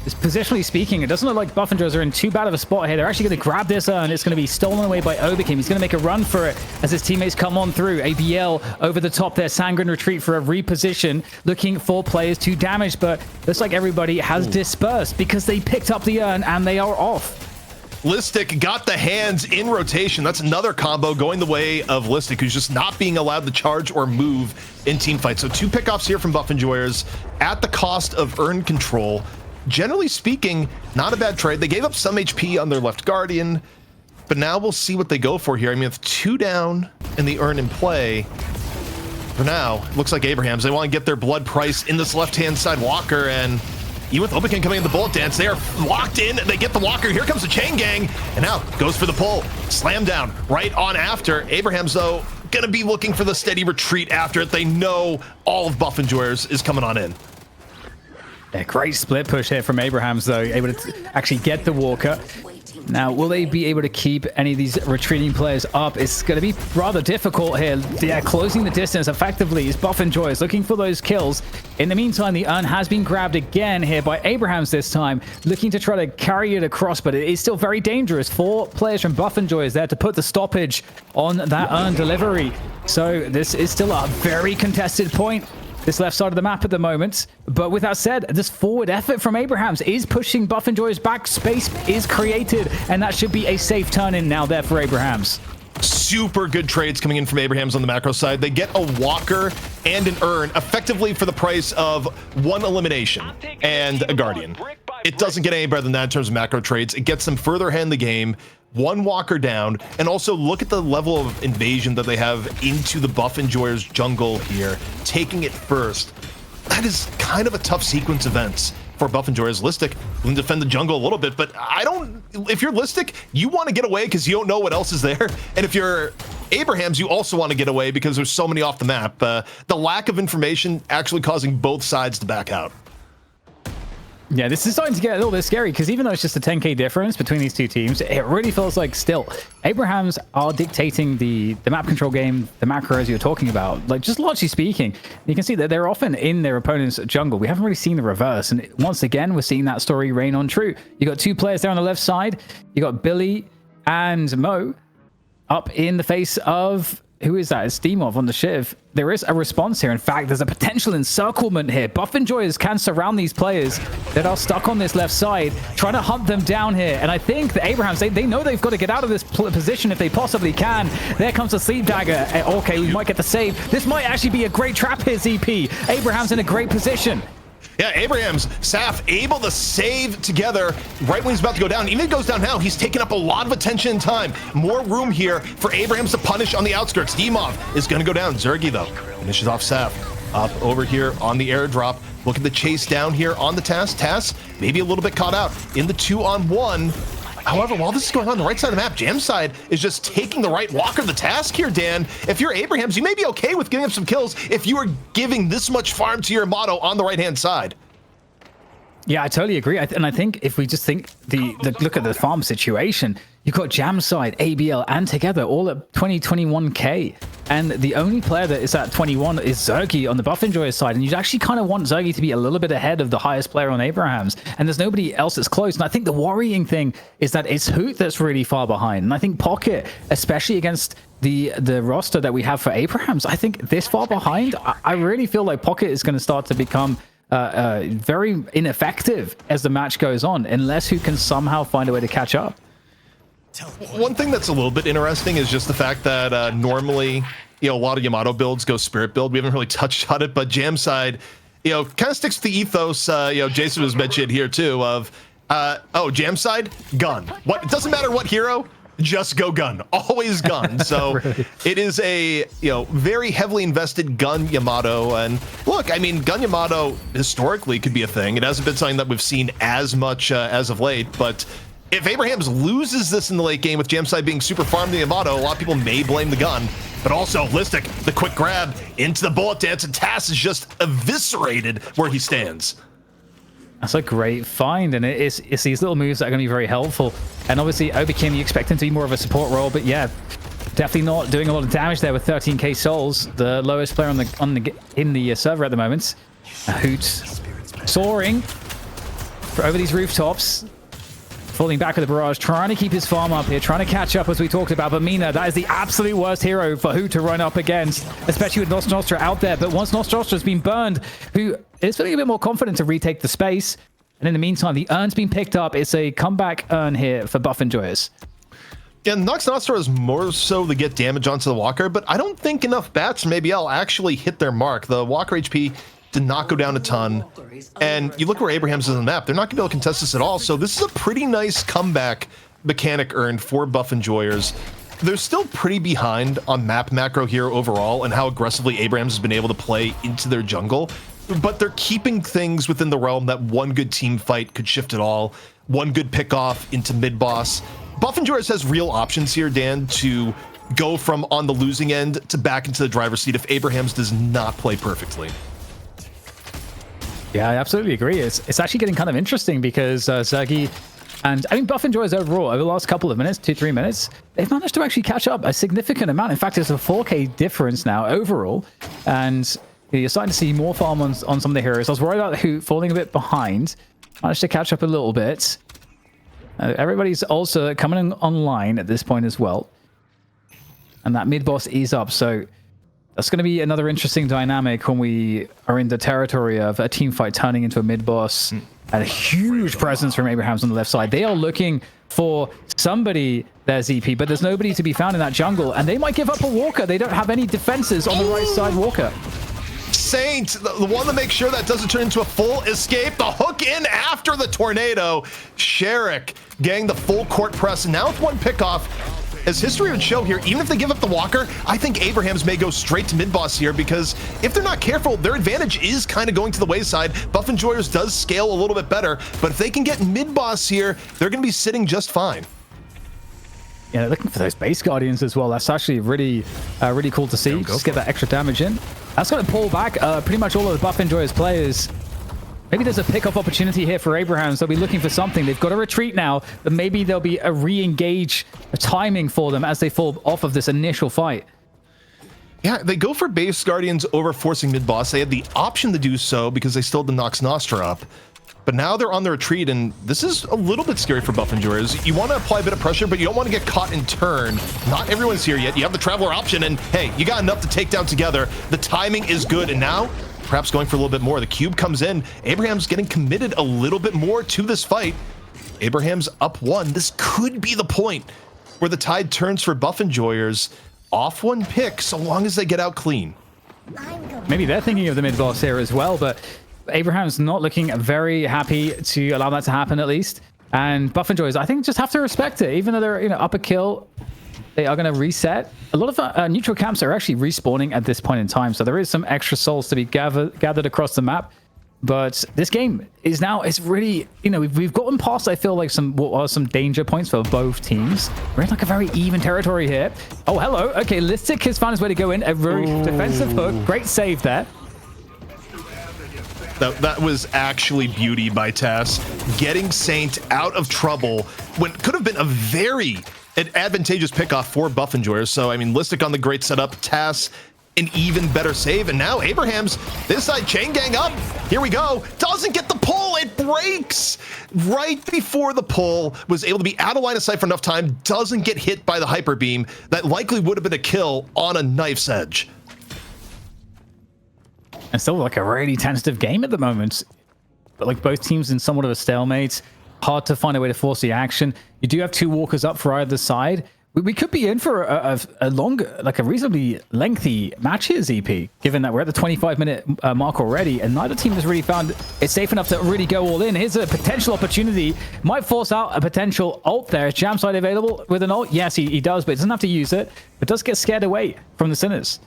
Just positionally speaking, it doesn't look like Buff and Joes are in too bad of a spot here. They're actually going to grab this urn. It's going to be stolen away by Oberkim. He's going to make a run for it as his teammates come on through. ABL over the top there. Sangren retreat for a reposition, looking for players to damage, but looks like everybody has dispersed because they picked up the urn and they are off. Listic got the hands in rotation. That's another combo going the way of Listic, who's just not being allowed to charge or move in team fights. So 2 pickoffs here from Buff Enjoyers at the cost of earn control. Generally speaking, not a bad trade. They gave up some HP on their left Guardian, but now we'll see what they go for here. I mean, with 2 down and the earn in play, for now, it looks like Abrahams, they want to get their blood price in this left-hand side walker, and even with Obikin coming in the bullet dance, they are locked in. They get the walker. Here comes the chain gang, and now goes for the pull. Slam down right on after. Abrahams, though, gonna be looking for the steady retreat after it. They know all of Buff Enjoyers is coming on in. A great split push here from Abrahams, though, able to actually get the walker. Now, will they be able to keep any of these retreating players up? It's going to be rather difficult here. Yeah, closing the distance effectively is Buff Enjoyers looking for those kills. In the meantime, the urn has been grabbed again here by Abrahams this time, looking to try to carry it across, but it is still very dangerous. 4 players from Buff Enjoyers there to put the stoppage on that urn delivery. So this is still a very contested point, this left side of the map at the moment. But with that said, this forward effort from Abrahams is pushing Buff Enjoyers back. Space is created, and that should be a safe turn in now there for Abrahams. Super good trades coming in from Abrahams on the macro side. They get a walker and an urn effectively for the price of 1 elimination and a guardian. It doesn't get any better than that in terms of macro trades. It gets them further ahead in the game. 1 walker down, and also look at the level of invasion that they have into the Buff Enjoyers jungle here, taking it first. That is kind of a tough sequence of events for Buff Enjoyers. Listic will defend the jungle a little bit, but if you're Listic, you want to get away because you don't know what else is there. And if you're Abrahams, you also want to get away because there's so many off the map. The lack of information actually causing both sides to back out. Yeah, this is starting to get a little bit scary because even though it's just a 10k difference between these 2 teams, it really feels like still Abrahams are dictating the map control game, the macros you're talking about. Like, just largely speaking, you can see that they're often in their opponent's jungle. We haven't really seen the reverse, and once again we're seeing that story reign on true. You got 2 players there on the left side. You got Billy and Mo up in the face of, who is that? It's Steamov on the Shiv. There is a response here. In fact, there's a potential encirclement here. Buff Enjoyers can surround these players that are stuck on this left side, trying to hunt them down here. And I think the Abrahams, they know they've got to get out of this position if they possibly can. There comes the Sleep Dagger. Okay, we might get the save. This might actually be a great trap here, ZP. Abrahams in a great position. Yeah, Abrahams, Saf, able to save together right when he's about to go down. Even if he goes down now, he's taking up a lot of attention and time. More room here for Abrahams to punish on the outskirts. Demov is going to go down. Zergy, though, finishes off Saf. Up over here on the airdrop. Look at the chase down here on the Tass. Tass maybe a little bit caught out in the 2-on-1. However, while this is going on the right side of the map, Jam side is just taking the right walker the task here, Dan. If you're Abrahams, you may be okay with giving up some kills if you are giving this much farm to your motto on the right-hand side. Yeah, I totally agree. And I think if we just think look at the farm situation, you've got Jam side, ABL, and Together all at 21k. And the only player that is at 21 is Zergy on the Buff Enjoyer side. And you actually kind of want Zergy to be a little bit ahead of the highest player on Abrahams. And there's nobody else that's close. And I think the worrying thing is that it's Hoot that's really far behind. And I think Pocket, especially against the roster that we have for Abrahams, I think this far behind, I really feel like Pocket is going to start to become very ineffective as the match goes on, unless Hoot can somehow find a way to catch up. One thing that's a little bit interesting is just the fact that normally, a lot of Yamato builds go Spirit build. We haven't really touched on it, but Jam side, kind of sticks to the ethos. Jason was mentioned here too of, Jam side, gun. It doesn't matter what hero, just go gun. Always gun. So really? It is a very heavily invested gun Yamato. And look, I mean, gun Yamato historically could be a thing. It hasn't been something that we've seen as much as of late, but if Abrahams loses this in the late game with Jamside being super farmed to Yamato, a lot of people may blame the gun, but also Listic, the quick grab into the bullet dance, and Tass is just eviscerated where he stands. That's a great find, and it's these little moves that are going to be very helpful. And obviously, Obikim, you expect him to be more of a support role, but yeah, definitely not doing a lot of damage there with 13k souls, the lowest player in the server at the moment. Hoot soaring over these rooftops. Falling back with the barrage, trying to keep his farm up here, trying to catch up as we talked about. But Mina, that is the absolute worst hero for Hoot to run up against, especially with Nostra out there. But once Nostra's been burned, Hoot is feeling a bit more confident to retake the space. And in the meantime, the urn's been picked up. It's a comeback urn here for Buff Enjoyers. Yeah, Nox Nostra is more so to get damage onto the Walker, but I don't think enough bats from ABL actually hit their mark. The Walker HP did not go down a ton. And you look where Abraham's is on the map, they're not going to be able to contest this at all. So this is a pretty nice comeback mechanic earned for Buff Enjoyers. They're still pretty behind on map macro here overall and how aggressively Abrahams has been able to play into their jungle. But they're keeping things within the realm that one good team fight could shift it all. One good pickoff into mid-boss. Buff Enjoyers has real options here, Dan, to go from on the losing end to back into the driver's seat if Abrahams does not play perfectly. Yeah, I absolutely agree. It's actually getting kind of interesting because Zergy and I mean Buff Enjoyers overall over the last couple of minutes, 2-3 minutes, they've managed to actually catch up a significant amount. In fact, it's a 4K difference now overall, and you're starting to see more farm on some of the heroes. I was worried about Hoot falling a bit behind. Managed to catch up a little bit. Everybody's also coming online at this point as well. And that mid-boss is up, so that's going to be another interesting dynamic when we are in the territory of a team fight turning into a mid-boss. And a huge presence from Abrahams on the left side. They are looking for somebody there, ZP, but there's nobody to be found in that jungle, and they might give up a Walker. They don't have any defenses on the right side Walker. Saint, the one to make sure that doesn't turn into a full escape. The hook in after the tornado. Sherrick getting the full court press. And now with one pickoff, as history would show here, even if they give up the Walker, I think Abrahams may go straight to mid-boss here because if they're not careful, their advantage is kind of going to the wayside. Buff Enjoyers does scale a little bit better, but if they can get mid-boss here, they're going to be sitting just fine. Yeah, they're looking for those base guardians as well. That's actually really cool to see. Just get that extra damage in. That's going to pull back pretty much all of the Buff Enjoyers players. Maybe there's a pick-off opportunity here for Abrahams. They'll be looking for something. They've got to retreat now, but maybe there'll be a re-engage timing for them as they fall off of this initial fight. Yeah, they go for base guardians over forcing mid-boss. They had the option to do so because they still had the Nox Nostra up. But now they're on the retreat, and this is a little bit scary for Buff Enjoyers. You want to apply a bit of pressure, but you don't want to get caught in turn. Not everyone's here yet. You have the Traveler option, and hey, you got enough to take down together. The timing is good, and now perhaps going for a little bit more. The cube comes in. Abraham's getting committed a little bit more to this fight. Abraham's up one. This could be the point where the tide turns for Buff Enjoyers. Off one pick, so long as they get out clean. Maybe they're thinking of the mid-boss here as well, but Abraham's not looking very happy to allow that to happen, at least. And Buff Enjoyers, I think, just have to respect it. Even though they're, up a kill, they are going to reset. A lot of neutral camps are actually respawning at this point in time, so there is some extra souls to be gathered across the map. But this game is now, it's really, we've gotten past, I feel like, some danger points for both teams. We're in like a very even territory here. Oh, hello. Okay, Listic has found his way to go in. A very defensive hook. Great save there. That was actually beauty by Tass. Getting Saint out of trouble when it could have been a very advantageous pickoff for Buff Enjoyers. So, I mean, Listic on the great setup. Tass, an even better save. And now Abrahams, this side, chain gang up. Here we go. Doesn't get the pull. It breaks right before the pull. Was able to be out of line of sight for enough time. Doesn't get hit by the hyper beam. That likely would have been a kill on a knife's edge. It's still like a really tentative game at the moment. But like both teams in somewhat of a stalemate. Hard to find a way to force the action. You do have two walkers up for either side. We could be in for a longer, like a reasonably lengthy match here, ZP, given that we're at the 25-minute mark already, and neither team has really found it safe enough to really go all in. Here's a potential opportunity. Might force out a potential ult there. Is Jamside available with an ult? Yes, he does, but he doesn't have to use it. But does get scared away from the Sinners.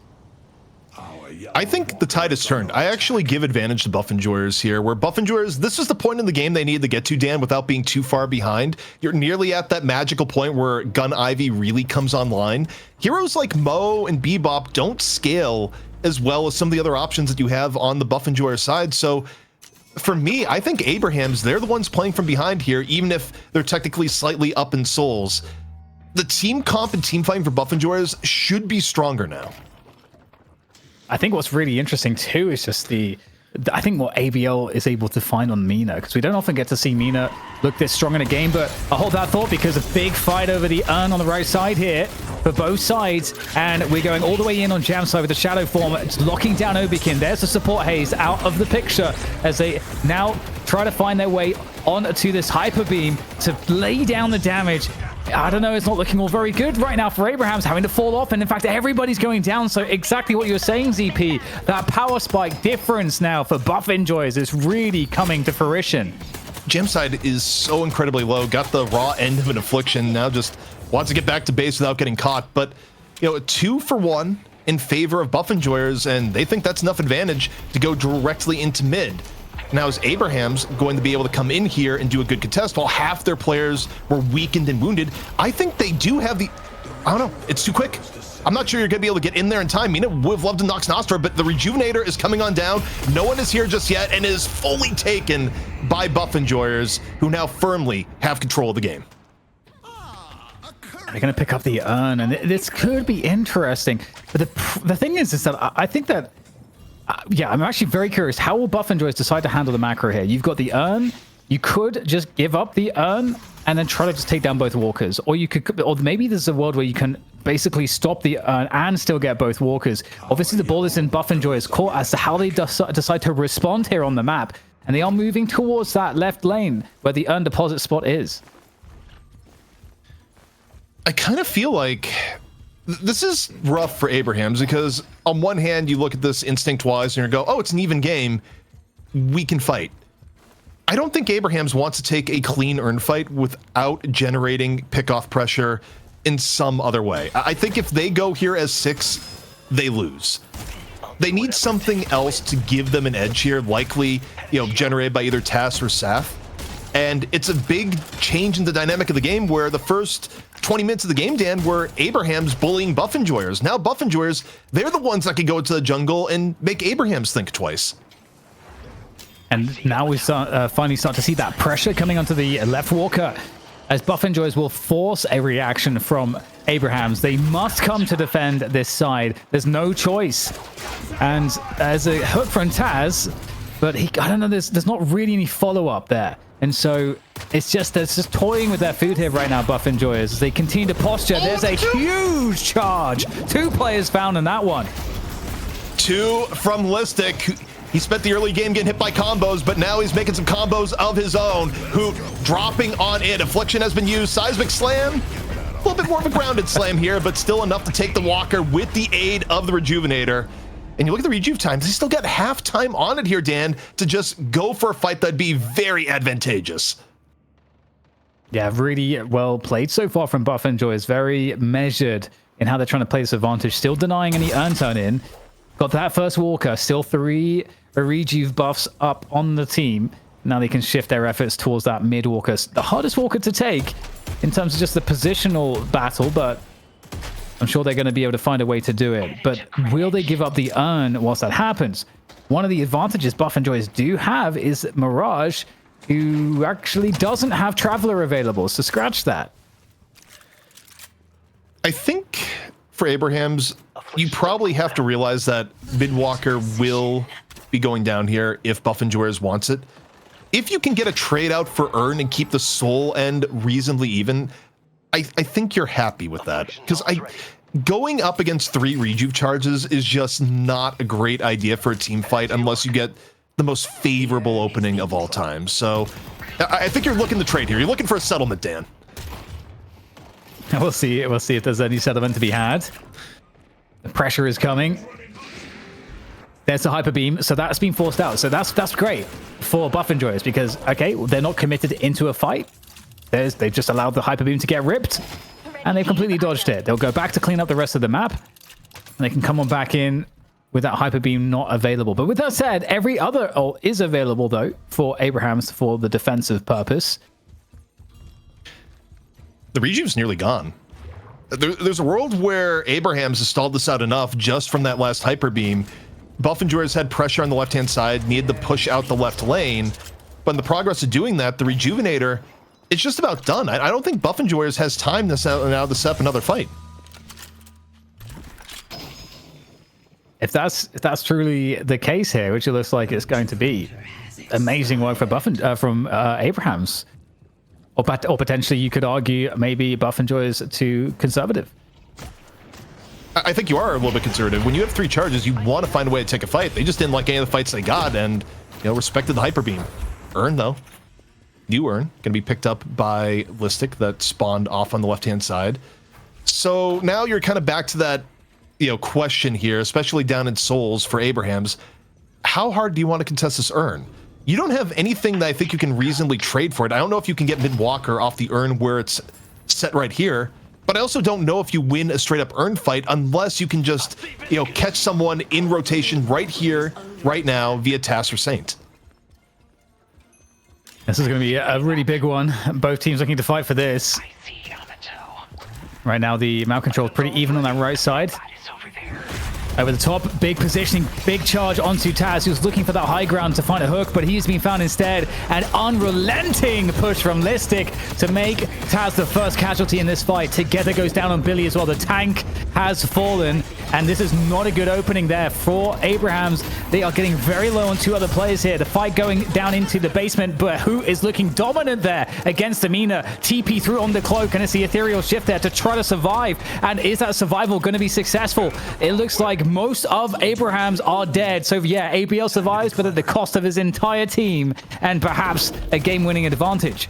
I think the tide has turned. I actually give advantage to Buff Enjoyers here, where Buff Enjoyers, this is the point in the game they need to get to, Dan, without being too far behind. You're nearly at that magical point where Gun Ivy really comes online. Heroes like Mo and Bebop don't scale as well as some of the other options that you have on the Buff Enjoyer side. So for me, I think Abrahams, they're the ones playing from behind here, even if they're technically slightly up in souls. The team comp and team fighting for Buff Enjoyers should be stronger now. I think what's really interesting too is just I think what ABL is able to find on Mina, because we don't often get to see Mina look this strong in a game, but I hold that thought because a big fight over the urn on the right side here for both sides, and we're going all the way in on Jam's side with the shadow form. It's locking down Obikin. There's the support haze out of the picture as they now try to find their way onto this hyper beam to lay down the damage. I don't know, it's not looking all very good right now for Abraham's, having to fall off, and in fact everybody's going down. So exactly what you were saying, ZP, that power spike difference now for buff enjoyers is really coming to fruition. Gemside is so incredibly low, got the raw end of an affliction, now just wants to get back to base without getting caught. But you know, a 2-for-1 in favor of buff enjoyers, and they think that's enough advantage to go directly into mid. Now, is Abraham's going to be able to come in here and do a good contest while half their players were weakened and wounded? I think they do have the... I don't know. It's too quick. I'm not sure you're going to be able to get in there in time. Mina would have loved to Nox Nostra, but the Rejuvenator is coming on down. No one is here just yet and is fully taken by buff enjoyers, who now firmly have control of the game. They're going to pick up the urn, and this could be interesting. But the thing is that I think that... yeah, I'm actually very curious. How will buff enjoyers decide to handle the macro here? You've got the urn. You could just give up the urn and then try to just take down both walkers. Or you could, or maybe there's a world where you can basically stop the urn and still get both walkers. Obviously, the ball is in buff enjoyers' court as to how they decide to respond here on the map. And they are moving towards that left lane where the urn deposit spot is. I kind of feel like this is rough for Abraham's, because on one hand, you look at this instinct-wise and you go, oh, it's an even game. We can fight. I don't think Abraham's wants to take a clean urn fight without generating pickoff pressure in some other way. I think if they go here as 6, they lose. They need something else to give them an edge here, likely, you know, generated by either Tass or Saf. And it's a big change in the dynamic of the game, where the first 20 minutes of the game, Dan, were Abraham's bullying buff enjoyers. Now buff enjoyers, they're the ones that can go into the jungle and make Abraham's think twice. And now we finally start to see that pressure coming onto the left walker, as buff enjoyers will force a reaction from Abraham's. They must come to defend this side. There's no choice. And there's a hook from Taz, but I don't know, there's not really any follow-up there. And so it's just toying with their food here right now, buff enjoyers, as they continue to posture. There's a huge charge. 2 players found in that one. 2 from Listic. He spent the early game getting hit by combos, but now he's making some combos of his own. Who dropping on it. Affliction has been used. Seismic Slam. A little bit more of a grounded slam here, but still enough to take the walker with the aid of the Rejuvenator. And you look at the rejuve times, they still got half time on it here, Dan, to just go for a fight that'd be very advantageous. Yeah, really well played so far from buff enjoyers. Very measured in how they're trying to play this advantage. Still denying any urn turn in. Got that first walker. Still 3 rejuve buffs up on the team. Now they can shift their efforts towards that mid walker. The hardest walker to take in terms of just the positional battle, but I'm sure they're going to be able to find a way to do it. But will they give up the urn whilst that happens? One of the advantages buff enjoyers do have is Mirage, who actually doesn't have Traveler available, so scratch that. I think for Abraham's, you probably have to realize that Midwalker will be going down here if buff enjoyers wants it. If you can get a trade out for urn and keep the soul end reasonably even, I think you're happy with that, because going up against 3 rejuve charges is just not a great idea for a team fight unless you get the most favorable opening of all time. So I think you're looking to trade here. You're looking for a settlement, Dan. We'll see. We'll see if there's any settlement to be had. The pressure is coming. There's the hyper beam, so that's been forced out. So that's great for buff enjoyers, because okay, they're not committed into a fight. They've just allowed the hyper beam to get ripped, and they've completely dodged it. They'll go back to clean up the rest of the map, and they can come on back in with that hyper beam not available. But with that said, every other ult is available though for Abraham's for the defensive purpose. The rejuve's nearly gone. There's a world where Abraham's has stalled this out enough just from that last hyper beam. Buff enjoyers had pressure on the left-hand side, needed to push out the left lane, but in the progress of doing that, the Rejuvenator, it's just about done. I don't think buff enjoyers has time to set up another fight. If that's truly the case here, which it looks like it's going to be, amazing work for from Abraham's, or potentially you could argue maybe buff enjoyers too conservative. I think you are a little bit conservative. When you have 3 charges, you want to find a way to take a fight. They just didn't like any of the fights they got, and respected the hyper beam. Urn, though. New Urn, going to be picked up by Listic that spawned off on the left-hand side. So now you're kind of back to that, question here, especially down in Souls for Abrahams. How hard do you want to contest this Urn? You don't have anything that I think you can reasonably trade for it. I don't know if you can get mid-walker off the Urn where it's set right here, but I also don't know if you win a straight-up Urn fight unless you can just, catch someone in rotation right here, right now, via Tass or Saint. This is going to be a really big one. Both teams looking to fight for this. Right now, the map control is pretty even on that right side. Over the top, big positioning, big charge onto Taz, who's looking for that high ground to find a hook, but he's been found instead. An unrelenting push from Listic to make Taz the first casualty in this fight. Together goes down on Billy as well. The tank has fallen, and this is not a good opening there for Abrahams. They are getting very low on two other players here. The fight going down into the basement, but who is looking dominant there against Amina? TP through on the cloak, and it's the ethereal shift there to try to survive. And is that survival going to be successful? It looks like most of Abrahams are dead. So yeah, ABL survives, but at the cost of his entire team and perhaps a game-winning advantage.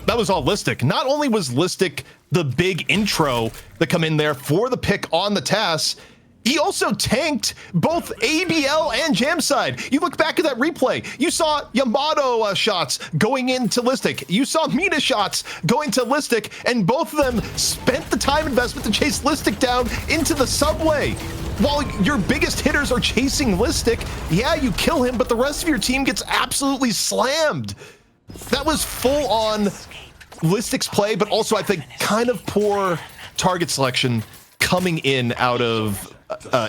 That was all Listic. Not only was Listic the big intro that come in there for the pick on the Tass, he also tanked both ABL and Jamside. You look back at that replay, you saw Yamato shots going into Listic. You saw Mina shots going to Listic, and both of them spent the time investment to chase Listic down into the subway. While your biggest hitters are chasing Listic, yeah, you kill him, but the rest of your team gets absolutely slammed. That was full on Listic's play, but also I think kind of poor target selection coming in out of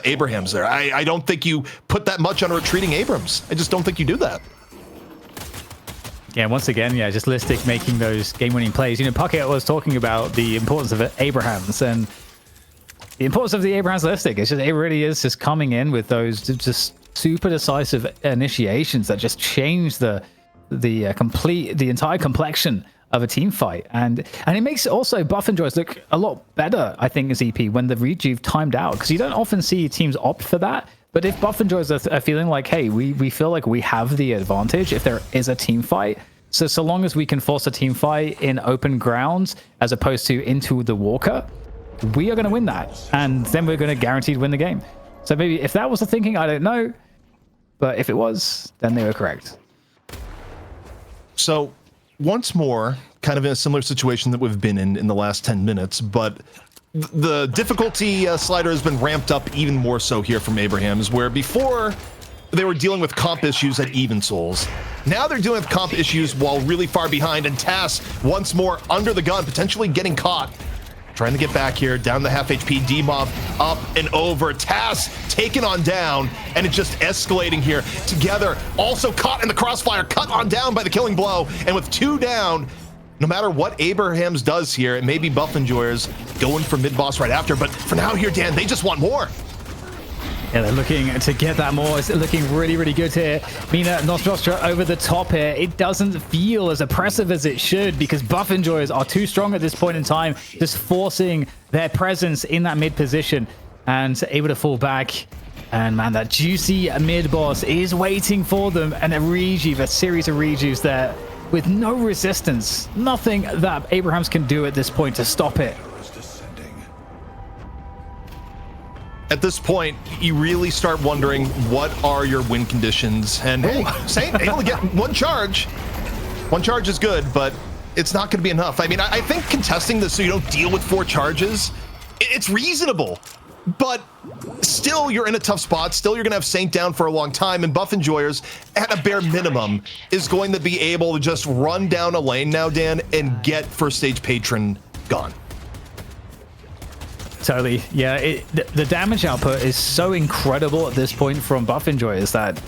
Abrahams there. I don't think you put that much on retreating Abrams. I just don't think you do that. Yeah, once again, yeah, just Listic making those game-winning plays. Puckett was talking about the importance of Abrahams and the importance of the Abrahams Listic. It's just, it really is just coming in with those just super decisive initiations that just change the entire complexion of a team fight, and it makes also Buff and Joyce look a lot better, I think, as EP when the rejuve timed out, because you don't often see teams opt for that. But if Buff and Joyce are feeling like, hey, we feel like we have the advantage if there is a team fight, so long as we can force a team fight in open grounds as opposed to into the walker, we are going to win that, and then we're going to guaranteed win the game. So maybe if that was the thinking, I don't know, but if it was, then they were correct. So once more, kind of in a similar situation that we've been in the last 10 minutes, but the difficulty slider has been ramped up even more so here from Abrahams, where before they were dealing with comp issues at even Souls. Now they're dealing with comp issues while really far behind, and Tass once more under the gun, potentially getting caught. Trying to get back here, down the half HP, D-Mob up and over. Tass taken on down, and it's just escalating here. Together, also caught in the crossfire, cut on down by the killing blow, and with two down, no matter what Abrahams does here, it may be Buff Enjoyers going for mid-boss right after, but for now here, Dan, they just want more. Yeah, they're looking to get that more. It's looking really, really good here. Mina Nostostra over the top here. It doesn't feel as oppressive as it should because Buff Enjoyers are too strong at this point in time, just forcing their presence in that mid position and able to fall back. And man, that juicy mid boss is waiting for them, and a rejuve, a series of rejuves there with no resistance. Nothing that Abrahams can do at this point to stop it. At this point, you really start wondering what are your win conditions. And hey, Saint, they only get one charge. One charge is good, but it's not going to be enough. I mean, I think contesting this so you don't deal with 4 charges, it's reasonable. But still, you're in a tough spot. Still, you're going to have Saint down for a long time. And Buff Enjoyers, at a bare minimum, is going to be able to just run down a lane now, Dan, and get first stage Patron gone. Totally. Yeah, the damage output is so incredible at this point from Buff Enjoyers that,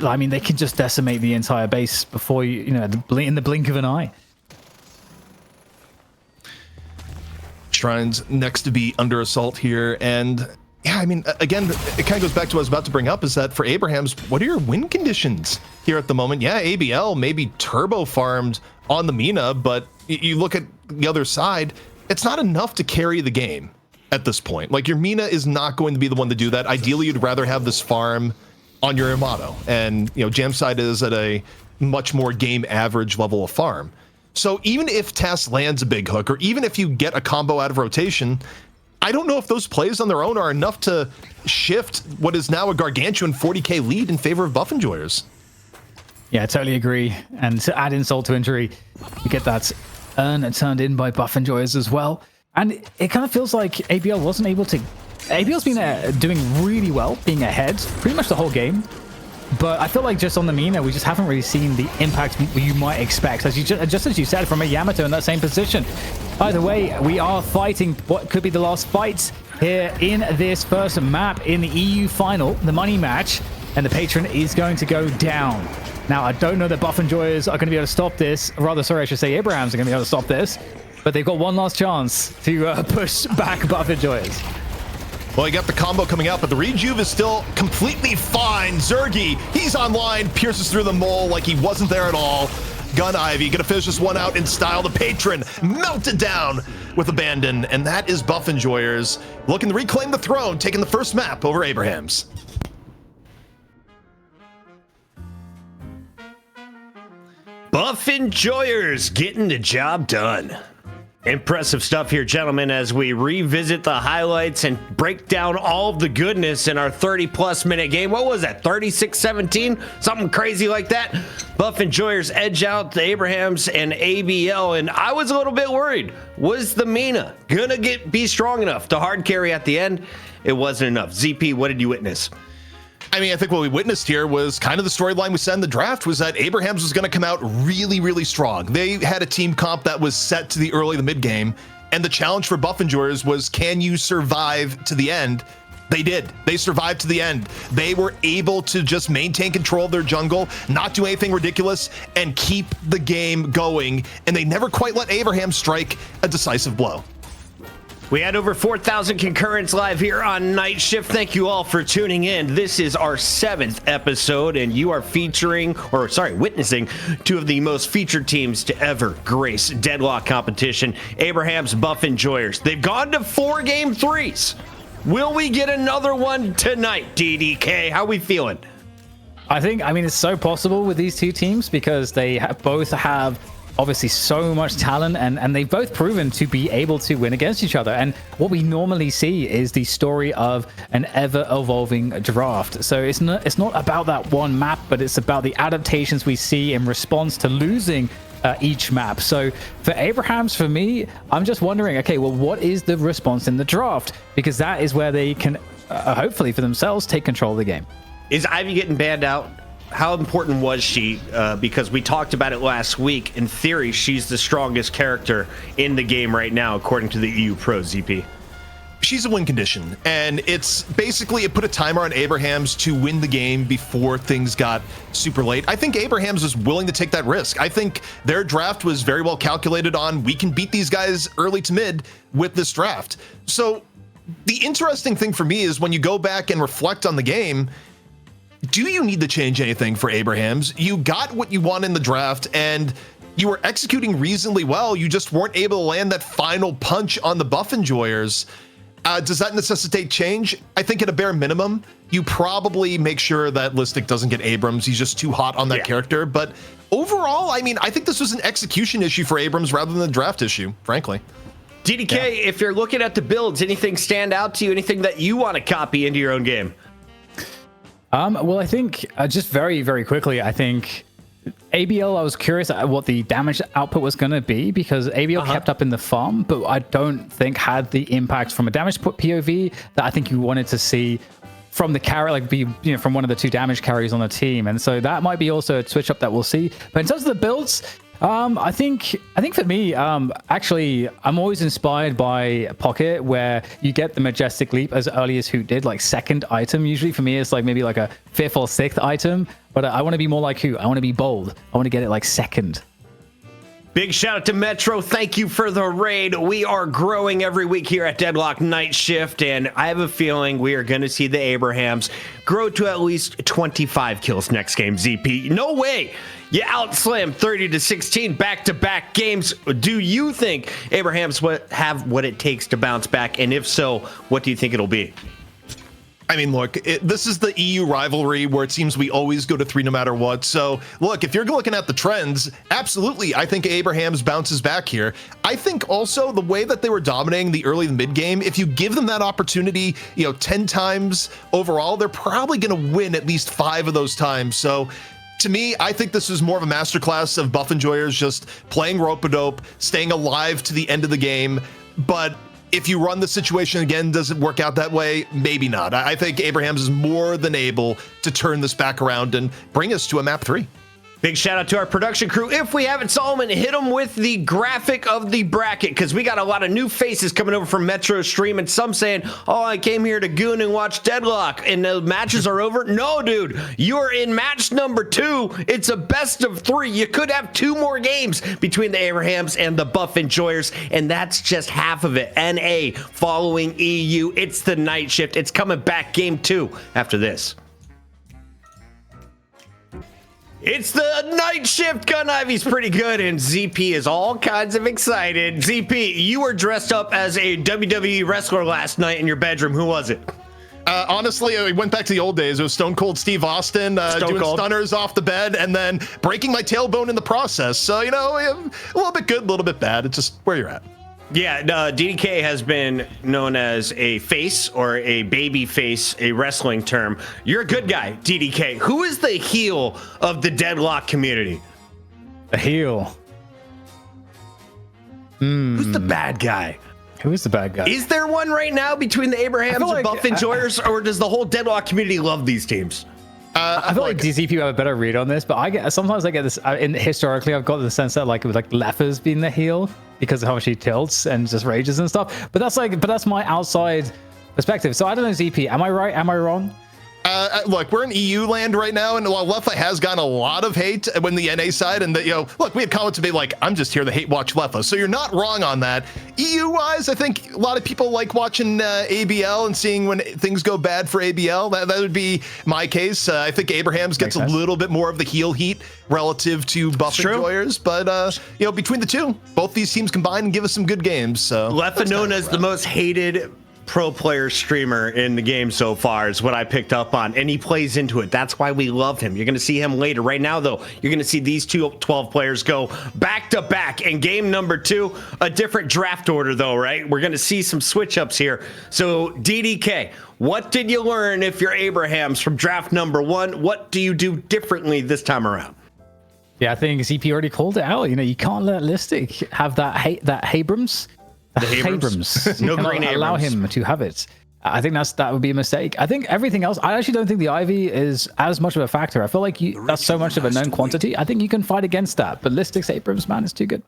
I mean, they can just decimate the entire base before you know, in the blink of an eye. Shrines next to be under assault here, and yeah, I mean, again, it kind of goes back to what I was about to bring up, is that for Abrahams, what are your win conditions here at the moment? Yeah, ABL maybe turbo farmed on the Mina, but you look at the other side, it's not enough to carry the game at this point. Like, your Mina is not going to be the one to do that. Ideally, you'd rather have this farm on your Yamato, and you know, Jamside is at a much more game average level of farm. So even if Tass lands a big hook, or even if you get a combo out of rotation, I don't know if those plays on their own are enough to shift what is now a gargantuan 40k lead in favor of Buff Enjoyers. Yeah, I totally agree. And to add insult to injury, you get that urn turned in by Buff Enjoyers as well. And it kind of feels like ABL wasn't able to... ABL's been doing really well, being ahead pretty much the whole game. But I feel like just on the Mina, we just haven't really seen the impact you might expect. Just as you said, from a Yamato in that same position. Either way, we are fighting what could be the last fight here in this first map in the EU final, the money match. And the patron is going to go down. Now, I don't know that Buff Enjoyers are going to be able to stop this. Rather, sorry, I should say Abrahams are going to be able to stop this. But they've got one last chance to push back Buff Enjoyers. Well, you got the combo coming out, but the rejuve is still completely fine. Zergy, he's online, pierces through the mole like he wasn't there at all. Gun Ivy gonna finish this one out in style. The patron melted down with abandon, and that is Buff Enjoyers looking to reclaim the throne, taking the first map over Abrahams. Buff Enjoyers getting the job done. Impressive stuff here, gentlemen, as we revisit the highlights and break down all of the goodness in our 30-plus minute game. What was that, 36-17? Something crazy like that? Buff Enjoyers edge out the Abrahams and ABL, and I was a little bit worried. Was the Mina gonna be strong enough to hard carry at the end? It wasn't enough. ZP, what did you witness? I mean, I think what we witnessed here was kind of the storyline we said in the draft, was that Abrahams was going to come out really, really strong. They had a team comp that was set to the early to mid game, and the challenge for Buff Enjoyers was, can you survive to the end? They did. They survived to the end. They were able to just maintain control of their jungle, not do anything ridiculous, and keep the game going, and they never quite let Abraham strike a decisive blow. We had over 4,000 concurrents live here on Night Shift. Thank you all for tuning in. This is our 7th episode, and you are witnessing two of the most featured teams to ever grace Deadlock competition, Abraham's Buff Enjoyers. They've gone to 4 game 3s. Will we get another one tonight, DDK? How we feeling? I mean, it's so possible with these two teams because they both have obviously so much talent, and they've both proven to be able to win against each other. And what we normally see is the story of an ever-evolving draft. So it's not about that one map, but it's about the adaptations we see in response to losing each map. So for Abrahams, for me, I'm just wondering, okay, well, what is the response in the draft? Because that is where they can, hopefully for themselves, take control of the game. Is Ivy getting banned out? How important was she? Because we talked about it last week. In theory, she's the strongest character in the game right now, according to the EU Pro, ZP. She's a win condition, and it's basically, it put a timer on Abrahams to win the game before things got super late. I think Abrahams was willing to take that risk. I think their draft was very well calculated on, we can beat these guys early to mid with this draft. So the interesting thing for me is when you go back and reflect on the game, do you need to change anything for Abrahams? You got what you want in the draft, and you were executing reasonably well. You just weren't able to land that final punch on the Buff Enjoyers. Does that necessitate change? I think at a bare minimum, you probably make sure that Listic doesn't get Abrams. He's just too hot on that character. But overall, I mean, I think this was an execution issue for Abrams rather than a draft issue, frankly. DDK, if you're looking at the builds, anything stand out to you? Anything that you want to copy into your own game? Well, I think just very, very quickly, I think ABL, I was curious at what the damage output was going to be because ABL kept up in the farm, but I don't think had the impact from a damage POV that I think you wanted to see from the carry, like from one of the 2 damage carries on the team. And so that might be also a switch up that we'll see. But in terms of the builds, I think for me, actually, I'm always inspired by Pocket, where you get the Majestic Leap as early as Hoot did, like 2nd item. Usually for me, it's like maybe like a 5th or 6th item, but I want to be more like Hoot. I want to be bold. I want to get it like 2nd. Big shout out to Metro. Thank you for the raid. We are growing every week here at Deadlock Night Shift, and I have a feeling we are going to see the Abrahams grow to at least 25 kills next game, ZP. No way. You outslam 30-16 back-to-back games. Do you think Abrahams have what it takes to bounce back? And if so, what do you think it'll be? I mean, look, this is the EU rivalry where it seems we always go to 3 no matter what. So, look, if you're looking at the trends, absolutely, I think Abrahams bounces back here. I think also the way that they were dominating the early and mid game, if you give them that opportunity, 10 times overall, they're probably going to win at least 5 of those times. So, to me, I think this is more of a masterclass of buff enjoyers just playing rope-a-dope, staying alive to the end of the game, but if you run the situation again, does it work out that way? Maybe not. I think Abrahams is more than able to turn this back around and bring us to a map 3. Big shout out to our production crew. If we haven't, Solomon, hit them with the graphic of the bracket, because we got a lot of new faces coming over from Metro Stream, and some saying, oh, I came here to goon and watch Deadlock, and the matches are over. No, dude, you're in match number 2. It's a best of 3. You could have 2 more games between the Abrahams and the Buff Enjoyers, and that's just half of it. NA following EU. It's the night shift. It's coming back game 2 after this. It's the night shift. Gun Ivy's pretty good, and ZP is all kinds of excited. ZP, you were dressed up as a WWE wrestler last night in your bedroom. Who was it? Honestly, I went back to the old days. It was Stone Cold Steve Austin doing stunners off the bed and then breaking my tailbone in the process. So, a little bit good, a little bit bad. It's just where you're at. Yeah, DDK has been known as a face or a baby face, a wrestling term. You're a good guy, DDK. Who is the heel of the Deadlock community? The heel. Who's the bad guy? Who is the bad guy? Is there one right now between the Abrahams and Buff Enjoyers, or does the whole Deadlock community love these teams? I feel like DZ people have a better read on this, but sometimes I get this. Historically, I've got the sense that with Leffers being the heel because of how much he tilts and just rages and stuff. But that's my outside perspective. So I don't know, ZP. Am I right? Am I wrong? Look, we're in EU land right now, and while Leffa has gotten a lot of hate when the NA side, and look, we had comments to be like, I'm just here to hate watch Leffa, so you're not wrong on that. EU-wise, I think a lot of people like watching ABL and seeing when things go bad for ABL. That would be my case. I think Abrahams gets a little bit more of the heel heat relative to Buff Enjoyers, but between the two, both these teams combine and give us some good games. So Leffa, known as the most hated pro player streamer in the game so far, is what I picked up on, and he plays into it. That's why we love him. You're going to see him later. Right now, though, you're going to see these 12 players go back to back in game number 2. A different draft order, though, right? We're going to see some switch ups here. So DDK, what did you learn if you're Abrahams from draft number 1? What do you do differently this time around? Yeah, I think ZP already called it out. You can't let Listic have that Abrams. The Abrams. No green Abrams. Allow him to have it. I think that would be a mistake. I think everything else, I actually don't think the Ivy is as much of a factor. I feel like that's so much of a known quantity. I think you can fight against that. But Listic's Abrams, man, is too good.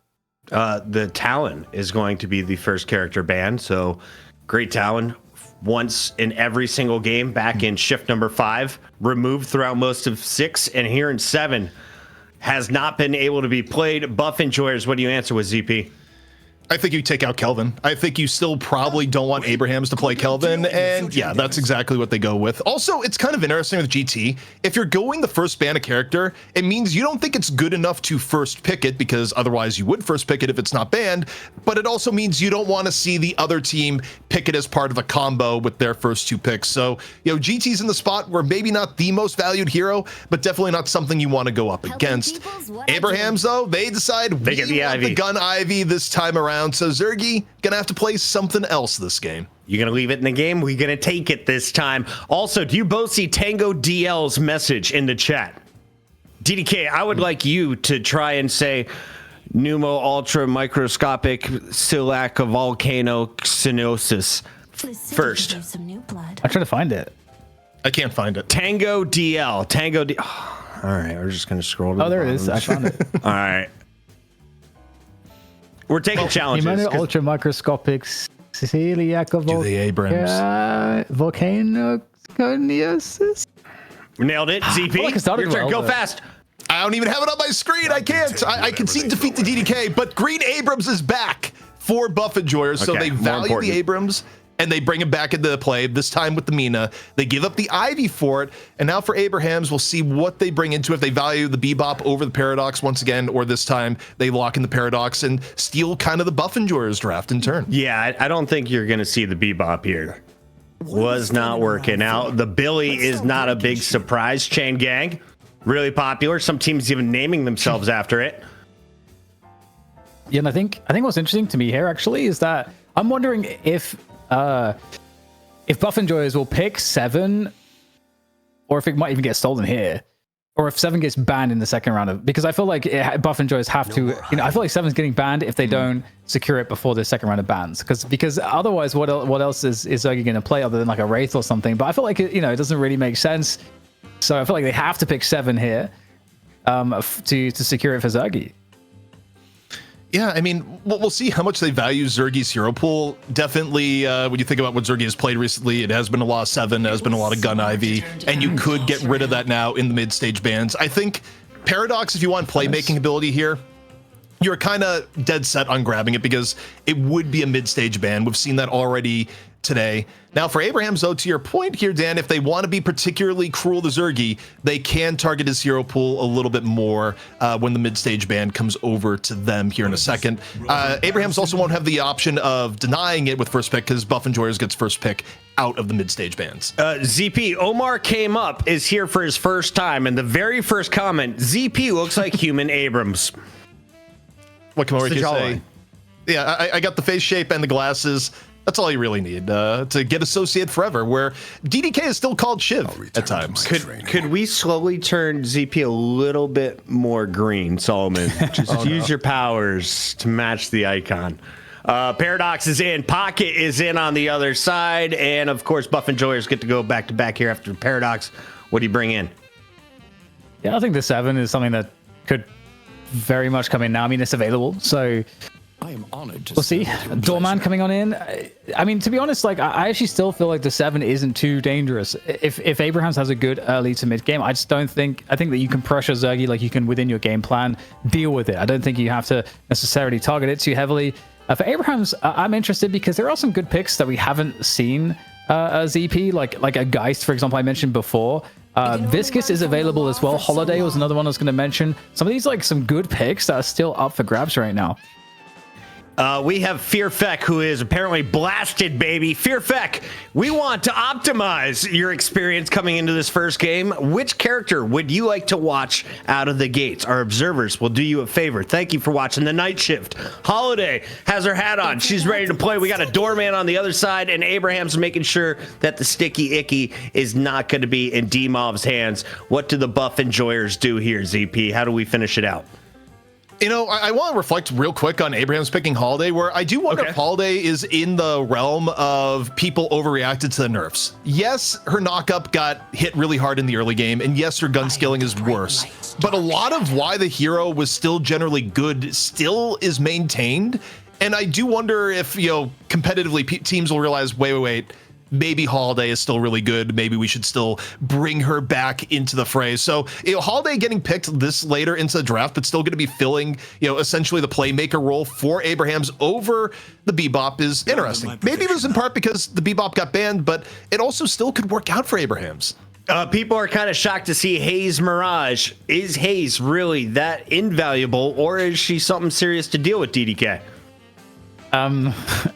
The Talon is going to be the first character banned. So Great Talon, once in every single game back in shift number 5, removed throughout most of 6, and here in 7 has not been able to be played. Buff Enjoyers, what do you answer with ZP? I think you take out Kelvin. I think you still probably don't want Abrahams to play Kelvin, and yeah, that's exactly what they go with. Also, it's kind of interesting with GT. If you're going the first ban a character, it means you don't think it's good enough to first pick it, because otherwise you would first pick it if it's not banned, but it also means you don't want to see the other team pick it as part of a combo with their first 2 picks. So, GT's in the spot where maybe not the most valued hero, but definitely not something you want to go up against. Abrahams, though, they decide we want the Gun Ivy this time around. So Zergy gonna have to play something else this game. You gonna leave it in the game? We're gonna take it this time. Also, do you both see Tango DL's message in the chat? DDK, I would like you to try and say pneumo ultra microscopic silica volcano cynosis first. I try to find it. I can't find it. Tango DL. Tango D. Oh, all right, we're just gonna scroll. Oh, there it is. I found it. All right. We're taking challenges. Ultra microscopic celiac volcanoconiosis. Nailed it. ZP. Like Your turn. Go fast. I don't even have it on my screen. I can't. I concede defeat to DDK, but Green Abrams is back for Buff Enjoyers, so they value the Abrams. And they bring him back into the play, this time with the Mina. They give up the Ivy for it. And now for Abrahams, we'll see what they bring into it. If they value the Bebop over the Paradox once again, or this time they lock in the Paradox and steal kind of the Buff Enjoyers draft in turn. Yeah, I don't think you're going to see the Bebop here. was not working out. The Billy is not a big surprise. Chain Gang, really popular. Some teams even naming themselves after it. Yeah, and I think what's interesting to me here actually is that I'm wondering if Buff Enjoyers will pick 7, or if it might even get stolen here, or if 7 gets banned in the second round because I feel like Buff Enjoyers have to, I feel like 7's getting banned if they don't secure it before the second round of bans, because otherwise what else is Zergy going to play other than like a Wraith or something? But I feel like it doesn't really make sense. So I feel like they have to pick 7 here to secure it for Zergy. Yeah, I mean, we'll see how much they value Zergy's hero pool. Definitely, when you think about what Zergy has played recently, it has been a lot of 7, it has been a lot of Gun Ivy, and you could get rid of that now in the mid-stage bans. I think Paradox, if you want playmaking ability here, you're kind of dead set on grabbing it because it would be a mid-stage ban. We've seen that already today. Now for Abraham, though, to your point here, Dan, if they want to be particularly cruel to Zergy, they can target his hero pool a little bit more when the mid-stage ban comes over to them here in a second. Abraham's also won't have the option of denying it with first pick because Buff Enjoyers gets first pick out of the mid-stage bans. ZP, Omar came up, is here for his first time, and the very first comment, ZP looks like human Abrams. What can I say? Yeah, I got the face shape and the glasses. That's all you really need to get associated forever, where DDK is still called Shiv at times. Could we slowly turn ZP a little bit more green, Solomon? Just use your powers to match the icon. Paradox is in, Pocket is in on the other side, and of course Buff Enjoyers get to go back to back here after Paradox. What do you bring in? Yeah, I think the 7 is something that could very much come in now. I mean, it's available, so I am honored to we'll see. Doorman coming on in. I mean, to be honest, like I actually still feel like the 7 isn't too dangerous. If Abrahams has a good early to mid game, I just don't think. I think that you can pressure Zergy like you can within your game plan, deal with it. I don't think you have to necessarily target it too heavily. For Abrahams, I'm interested because there are some good picks that we haven't seen ZP, like a Geist, for example, I mentioned before. Viscus is available as well. Holiday was another one I was going to mention. Some of these, like some good picks that are still up for grabs right now. We have Fearfeck, who is apparently blasted, baby. Fearfeck, we want to optimize your experience coming into this first game. Which character would you like to watch out of the gates? Our observers will do you a favor. Thank you for watching the night shift. Holiday has her hat on. She's ready to play. We got a doorman on the other side, and Abraham's making sure that the sticky icky is not going to be in D-Mob's hands. What do the Buff Enjoyers do here, ZP? How do we finish it out? You know, I want to reflect real quick on Abraham's picking Holiday, where I do wonder if Holiday is in the realm of people overreacted to the nerfs. Yes, her knockup got hit really hard in the early game, and yes, her gun skilling is worse. But a lot of why the hero was still generally good still is maintained. And I do wonder if, competitively, teams will realize, wait, maybe Holiday is still really good. Maybe we should still bring her back into the fray. So, Holiday getting picked this later into the draft, but still going to be filling, essentially the playmaker role for Abrahams over the Bebop is interesting. Maybe it was in part because the Bebop got banned, but it also still could work out for Abrahams. People are kind of shocked to see Haze Mirage. Is Haze really that invaluable, or is she something serious to deal with, DDK?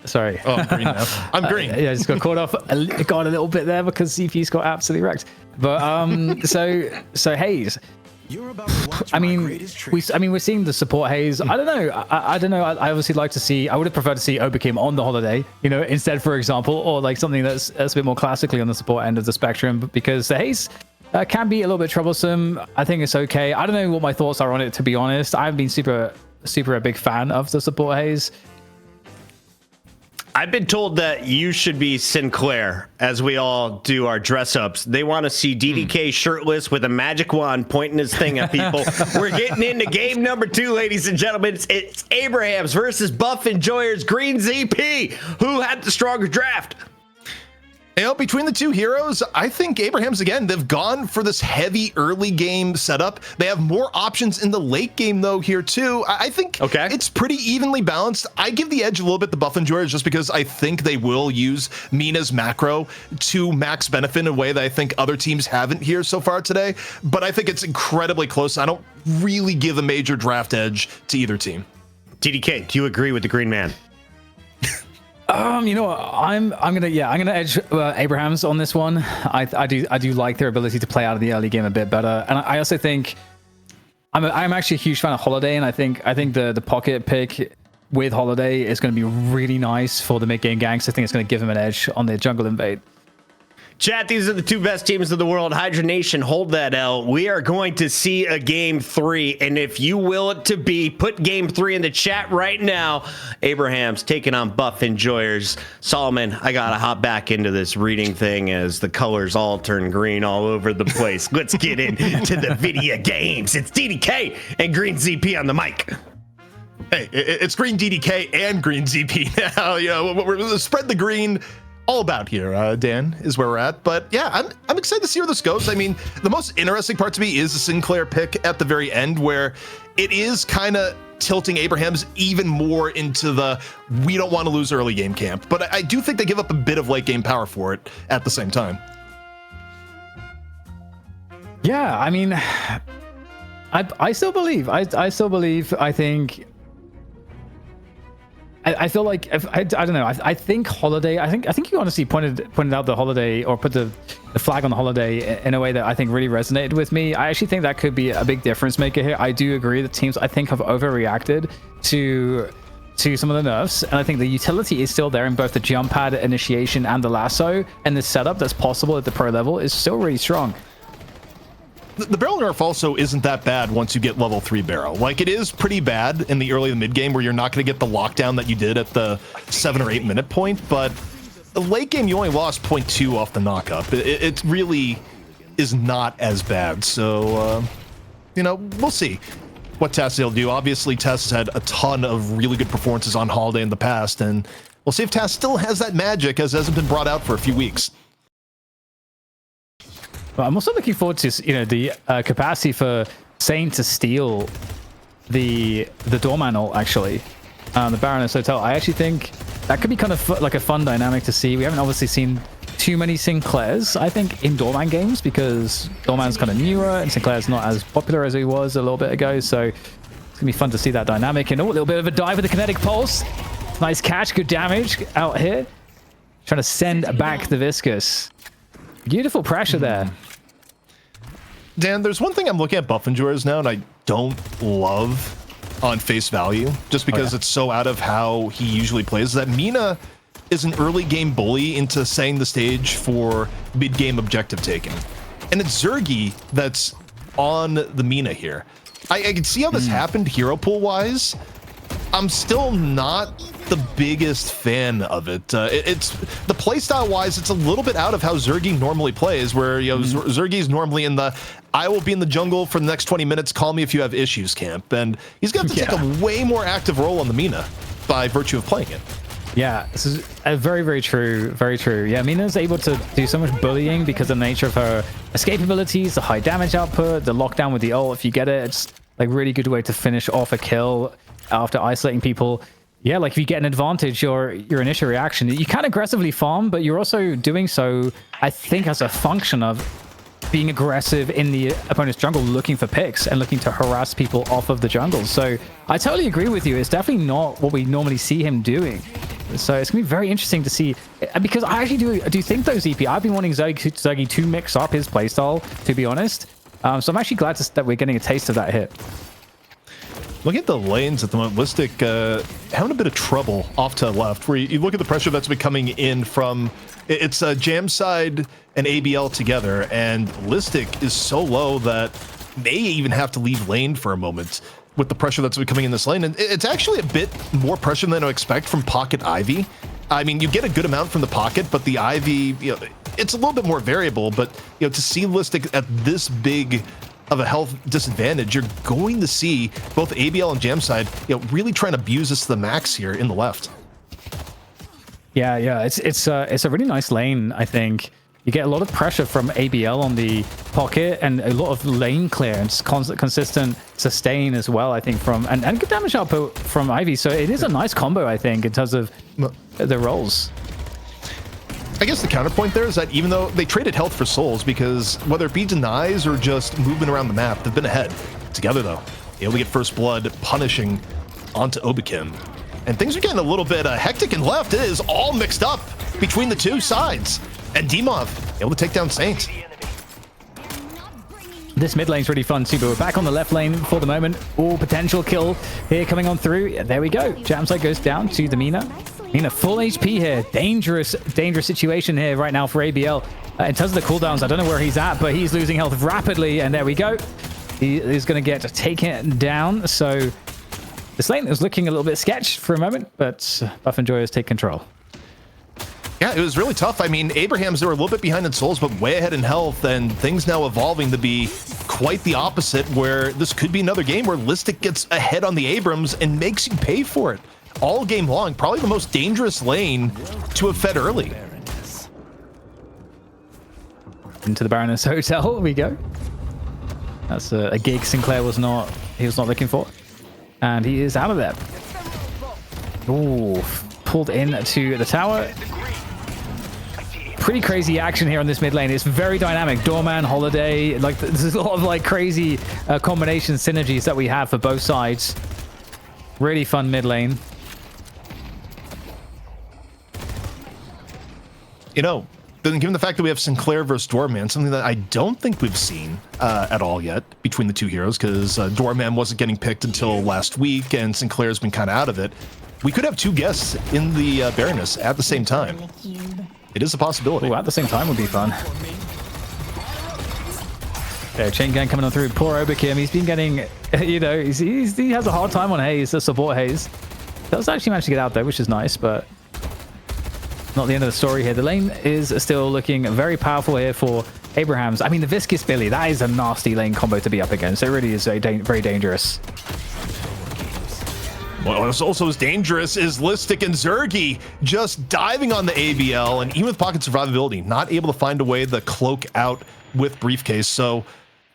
Sorry. Oh, I'm green now. I'm green. Yeah, I just got caught off. Got a little bit there because CP's got absolutely wrecked. But so Haze. You're about to watch I mean, we're seeing the support Haze. I don't know. I don't know. I obviously like to see. I would have preferred to see Oberkim on the Holiday, instead, for example, or like something that's a bit more classically on the support end of the spectrum, because the Haze can be a little bit troublesome. I think it's okay. I don't know what my thoughts are on it, to be honest. I've been super a big fan of the support Haze. I've been told that you should be Sinclair as we all do our dress ups. They want to see DDK shirtless with a magic wand pointing his thing at people. We're getting into game number 2, ladies and gentlemen. It's Abrahams versus Buff Enjoyers Green ZP. Who had the stronger draft? Between the two heroes, I think Abrahams, again, they've gone for this heavy early game setup. They have more options in the late game, though, here, too. I think it's pretty evenly balanced. I give the edge a little bit to Buff Enjoyers just because I think they will use Mina's macro to max benefit in a way that I think other teams haven't here so far today. But I think it's incredibly close. I don't really give a major draft edge to either team. TDK, do you agree with the green man? You know what? I'm gonna edge Abrahams on this one. I do like their ability to play out of the early game a bit better, and I also think I'm actually a huge fan of Holiday, and I think the pocket pick with Holiday is going to be really nice for the mid game ganks. I think it's going to give him an edge on the jungle invade. Chat, these are the two best teams in the world. Hydra Nation, hold that L. We are going to see a game 3, and if you will it to be, put game 3 in the chat right now. Abraham's taking on Buff Enjoyers. Solomon, I gotta hop back into this reading thing as the colors all turn green all over the place. Let's get into the video games. It's DDK and Green ZP on the mic. Hey, it's Green DDK and Green ZP now. You know, we're spread the green. All about here, Dan, is where we're at. But yeah, I'm excited to see where this goes. I mean, the most interesting part to me is the Sinclair pick at the very end, where it is kind of tilting Abrahams even more into the we don't want to lose early game camp. But I do think they give up a bit of late game power for it at the same time. Yeah, I mean, I still believe. I still believe. I think. I feel like I don't know. I think Holiday. I think you honestly pointed out the Holiday, or put the flag on the Holiday in a way that I think really resonated with me. I actually think that could be a big difference maker here. I do agree that teams I think have overreacted to some of the nerfs, and I think the utility is still there in both the jump pad, initiation, and the lasso, and the setup that's possible at the pro level is still really strong. The barrel nerf also isn't that bad once you get level 3 barrel. Like, it is pretty bad in the early and mid game where you're not going to get the lockdown that you did at the 7 or 8 minute point, but the late game you only lost 0.2 off the knockup. It really is not as bad. So, you know, we'll see what Tess will do. Obviously, Tess has had a ton of really good performances on Holiday in the past, and we'll see if Tess still has that magic, as hasn't been brought out for a few weeks. But I'm also looking forward to, you know, the capacity for Sane to steal the doorman ult, actually. The Baroness Hotel. I actually think that could be kind of like a fun dynamic to see. We haven't obviously seen too many Sinclairs, I think, in doorman games, because doorman's kind of newer and Sinclair's not as popular as he was a little bit ago. So it's gonna be fun to see that dynamic. And a little bit of a dive with the kinetic pulse. Nice catch, good damage out here. Trying to send back the Viscous. Beautiful pressure there. Dan, there's one thing I'm looking at Buff Enjoyers now, and I don't love on face value, just because it's so out of how he usually plays, that Mina is an early game bully into setting the stage for mid game objective taking. And it's Zergy that's on the Mina here. I can see how this happened hero pool wise. I'm still not the biggest fan of it. It's the playstyle wise, it's a little bit out of how Zergy normally plays, where, you know, Zergy's normally in the I will be in the jungle for the next 20 minutes, call me if you have issues camp, and he's got to take a way more active role on the Mina by virtue of playing it. Yeah, this is very, very true. Very true. Yeah, Mina's able to do so much bullying because of the nature of her escape abilities, the high damage output, the lockdown with the ult. If you get it, it's like really good way to finish off a kill after isolating people. Yeah, like if you get an advantage, your initial reaction, you can aggressively farm, but you're also doing so, I think, as a function of being aggressive in the opponent's jungle, looking for picks and looking to harass people off of the jungle. So I totally agree with you. It's definitely not what we normally see him doing. So it's gonna be very interesting to see, because I actually do think though, ZP, I've been wanting Zergy to mix up his playstyle, to be honest. So I'm actually glad that we're getting a taste of that hit. Looking at the lanes at the moment, Listic having a bit of trouble off to the left, where you look at the pressure that's been coming in from, it's Jam Side and ABL together, and Listic is so low that they even have to leave lane for a moment with the pressure that's been coming in this lane. And it's actually a bit more pressure than I expect from Pocket Ivy. I mean, you get a good amount from the Pocket, but the Ivy, you know, it's a little bit more variable. But, you know, to see Listic at this big of a health disadvantage, you're going to see both ABL and Jamside, you know, really trying to abuse this to the max here in the left. Yeah, it's a really nice lane, I think. You get a lot of pressure from ABL on the Pocket, and a lot of lane clearance, consistent sustain as well, I think, from and good damage output from Ivy. So it is a nice combo, I think, in terms of the roles. I guess the counterpoint there is that even though they traded health for souls, because whether it be denies or just movement around the map, they've been ahead. Together, though, able to get first blood, punishing onto Obikim. And things are getting a little bit hectic and left. It is all mixed up between the two sides. And Dimov able to take down Saint. This mid lane's really fun too, but we're back on the left lane for the moment. All potential kill here coming on through. There we go. Jamsite goes down to the Mina. Mina full HP here. Dangerous situation here right now for ABL. In terms of the cooldowns, I don't know where he's at, but he's losing health rapidly. And there we go. He is going to get taken down. So this lane is looking a little bit sketch for a moment, but Buff and Joyous take control. Yeah, it was really tough. I mean, Abrahams, they were a little bit behind in souls, but way ahead in health, and things now evolving to be quite the opposite, where this could be another game where Listic gets ahead on the Abrams and makes you pay for it all game long. Probably the most dangerous lane to have fed early. Into the Baroness Hotel we go. That's a gig Sinclair was not looking for. And he is out of there. Ooh, pulled in to the tower. Pretty crazy action here on this mid lane. It's very dynamic. Doorman, Holiday, like there's a lot of like crazy combination synergies that we have for both sides. Really fun mid lane. You know, given the fact that we have Sinclair versus Doorman, something that I don't think we've seen at all yet between the two heroes, because Doorman wasn't getting picked until last week, and Sinclair's been kind of out of it. We could have two guests in the Baroness at the same time. It is a possibility. Ooh, at the same time would be fun. Okay, chain gang coming on through. Poor Oberkim. He's been getting, you know, he has a hard time on Haze, the support Haze. Does actually manage to get out there, which is nice, but not the end of the story here. The lane is still looking very powerful here for Abrahams. I mean, the Viscous Billy, that is a nasty lane combo to be up against. It really is very dangerous. What's also as dangerous is Listic and Zergy just diving on the ABL, and even with pocket survivability, not able to find a way to cloak out with Briefcase. So,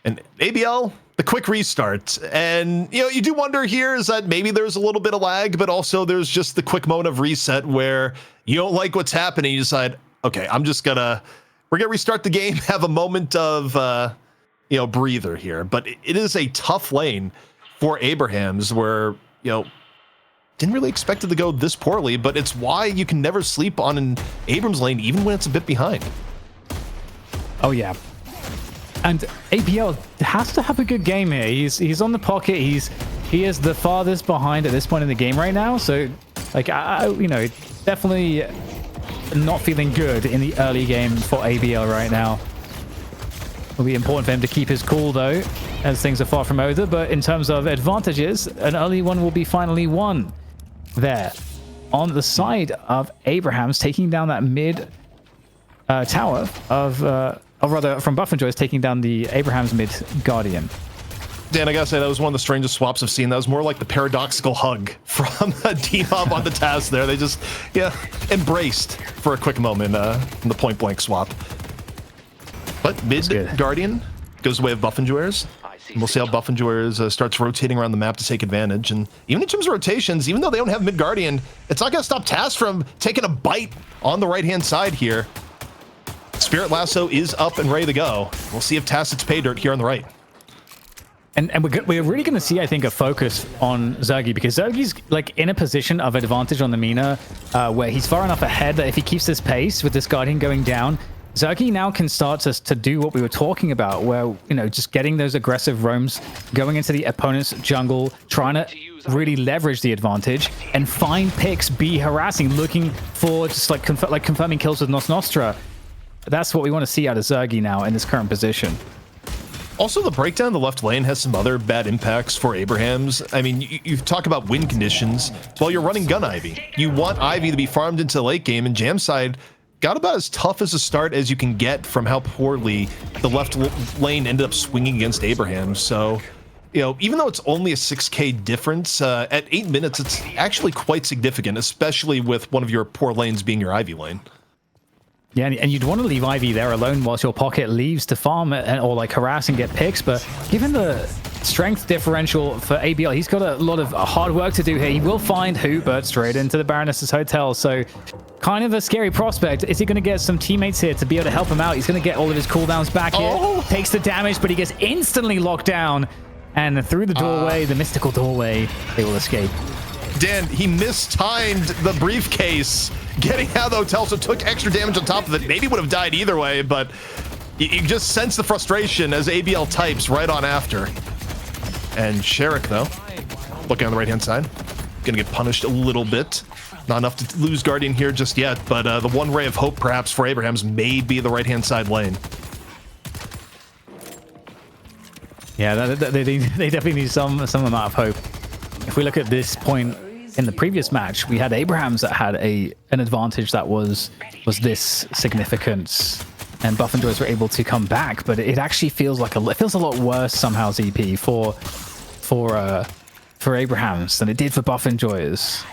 and ABL, the quick restart. And, you know, you do wonder here is that maybe there's a little bit of lag, but also there's just the quick moment of reset where you don't like what's happening. You decide, okay, we're gonna restart the game, have a moment of, you know, breather here. But it is a tough lane for Abrahams where, you know, didn't really expect it to go this poorly, but it's why you can never sleep on an Abrams lane, even when it's a bit behind. Oh, yeah. And APL has to have a good game here. He's on the pocket. He is the farthest behind at this point in the game right now. So, like, you know, definitely not feeling good in the early game for ABL right now. It'll be important for him to keep his cool, though, as things are far from over. But in terms of advantages, an early one will be finally won there on the side of Abrahams, taking down that mid tower of, or rather from Buff and Joyce taking down the Abrahams mid Guardian. Dan, I gotta say, that was one of the strangest swaps I've seen. That was more like the paradoxical hug from D-Mob on the Taz there. They just, yeah, embraced for a quick moment in the point blank swap. But mid Guardian goes the way of Buff and Joyce. And we'll see how Buff and Joyce starts rotating around the map to take advantage. And even in terms of rotations, even though they don't have mid Guardian, it's not gonna stop Taz from taking a bite on the right-hand side here. Spirit Lasso is up and ready to go. We'll see if Taz hits pay dirt here on the right. And we're really going to see, I think, a focus on Zergy, because Zergy's like in a position of advantage on the Mina where he's far enough ahead that if he keeps this pace with this Guardian going down, Zergy now can start to do what we were talking about, where, you know, just getting those aggressive roams, going into the opponent's jungle, trying to really leverage the advantage and find picks, be harassing, looking for just like confirming kills with Nos Nostra. That's what we want to see out of Zergy now in this current position. Also, the breakdown in the left lane has some other bad impacts for Abrahams. I mean, you talk about win conditions while you're running Gun Ivy. You want Ivy to be farmed into the late game, and Jamside got about as tough as a start as you can get from how poorly the left lane ended up swinging against Abrahams. So, you know, even though it's only a 6k difference, at 8 minutes, it's actually quite significant, especially with one of your poor lanes being your Ivy lane. Yeah, and you'd want to leave Ivy there alone whilst your pocket leaves to farm or like harass and get picks, but given the strength differential for ABL, he's got a lot of hard work to do here. He will find Hubert straight into the Baroness's hotel, so kind of a scary prospect. Is he going to get some teammates here to be able to help him out? He's going to get all of his cooldowns back here. Takes the damage, but he gets instantly locked down, and through the doorway, the mystical doorway, they will escape. Dan, he mistimed the briefcase getting out of the hotel, so took extra damage on top of it. Maybe would have died either way, but you just sense the frustration as ABL types right on after. And Sherrick, though, looking on the right-hand side, gonna get punished a little bit. Not enough to lose Guardian here just yet, but the one ray of hope perhaps for Abrahams may be the right-hand side lane. Yeah, they definitely need some amount of hope. If we look at this point in the previous match, we had Abrahams that had an advantage that was this significant, and Buff and Joyce were able to come back. But it actually feels like it feels a lot worse somehow, ZP, for Abrahams than it did for Buff and Joyce.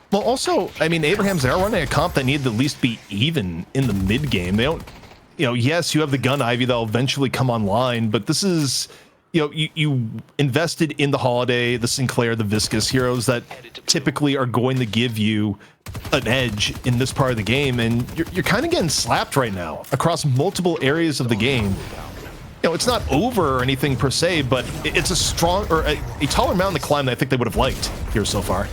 Well, also, I mean, Abrahams, they are running a comp that needed to at least be even in the mid game. They don't, yes, you have the Gun Ivy that'll eventually come online, but this is, you invested in the Holiday, the Sinclair, the Viscous heroes that typically are going to give you an edge in this part of the game, and you're kind of getting slapped right now across multiple areas of the game. It's not over or anything per se, but it's a strong, or a taller mountain to climb than I think they would have liked here so far.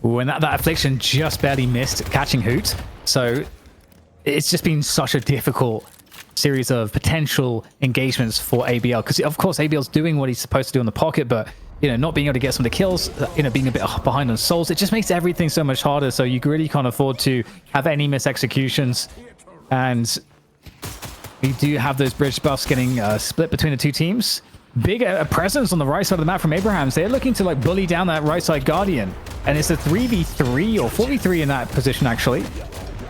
Ooh, and that Affliction just barely missed catching Hoot. So it's just been such a difficult series of potential engagements for ABL. Because, of course, ABL's doing what he's supposed to do in the pocket, but, not being able to get some of the kills, being a bit behind on souls, it just makes everything so much harder. So you really can't afford to have any mis-executions. And we do have those bridge buffs getting split between the two teams. Big presence on the right side of the map from Abrahams. They're looking to bully down that right side Guardian, and it's a 3v3 or 4v3 in that position actually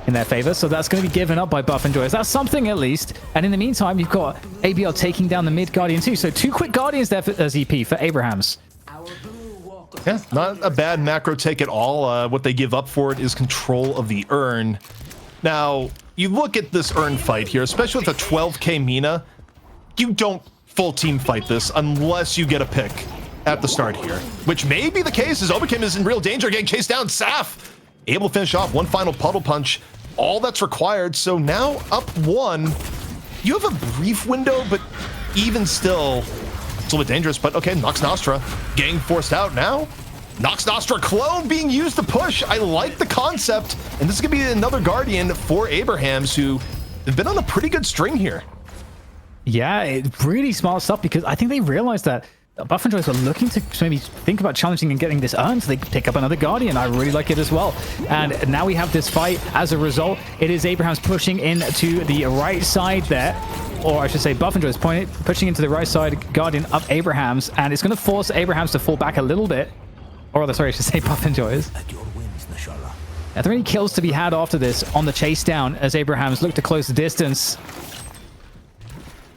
in their favor, so that's going to be given up by Buff and Joyce. That's something at least. And in the meantime, you've got ABL taking down the mid Guardian too, so 2 quick Guardians there for ZP for Abrahams. Yeah, not a bad macro take at all. What they give up for it is control of the urn. Now, you look at this urn fight here, especially with a 12k Mina, you don't full team fight this unless you get a pick at the start here, which may be the case as Obakim is in real danger, getting chased down. Saf able to finish off one final puddle punch, all that's required. So now up 1, you have a brief window, but even still it's a little bit dangerous. But okay, Nox Nostra getting forced out now. Nox Nostra clone being used to push. I like the concept, and this is gonna be another Guardian for Abrahams, who have been on a pretty good string here. Yeah, it's really smart stuff, because I think they realized that Buff and Joyce were looking to maybe think about challenging and getting this urn so they could pick up another Guardian. I really like it as well. And now we have this fight. As a result, it is Abrahams pushing into the right side there. Or I should say Buff and Joyce pushing into the right side Guardian of Abrahams. And it's going to force Abrahams to fall back a little bit. Or rather, sorry, I should say Buff and Joyce. Are there any kills to be had after this on the chase down as Abrahams look to close the distance?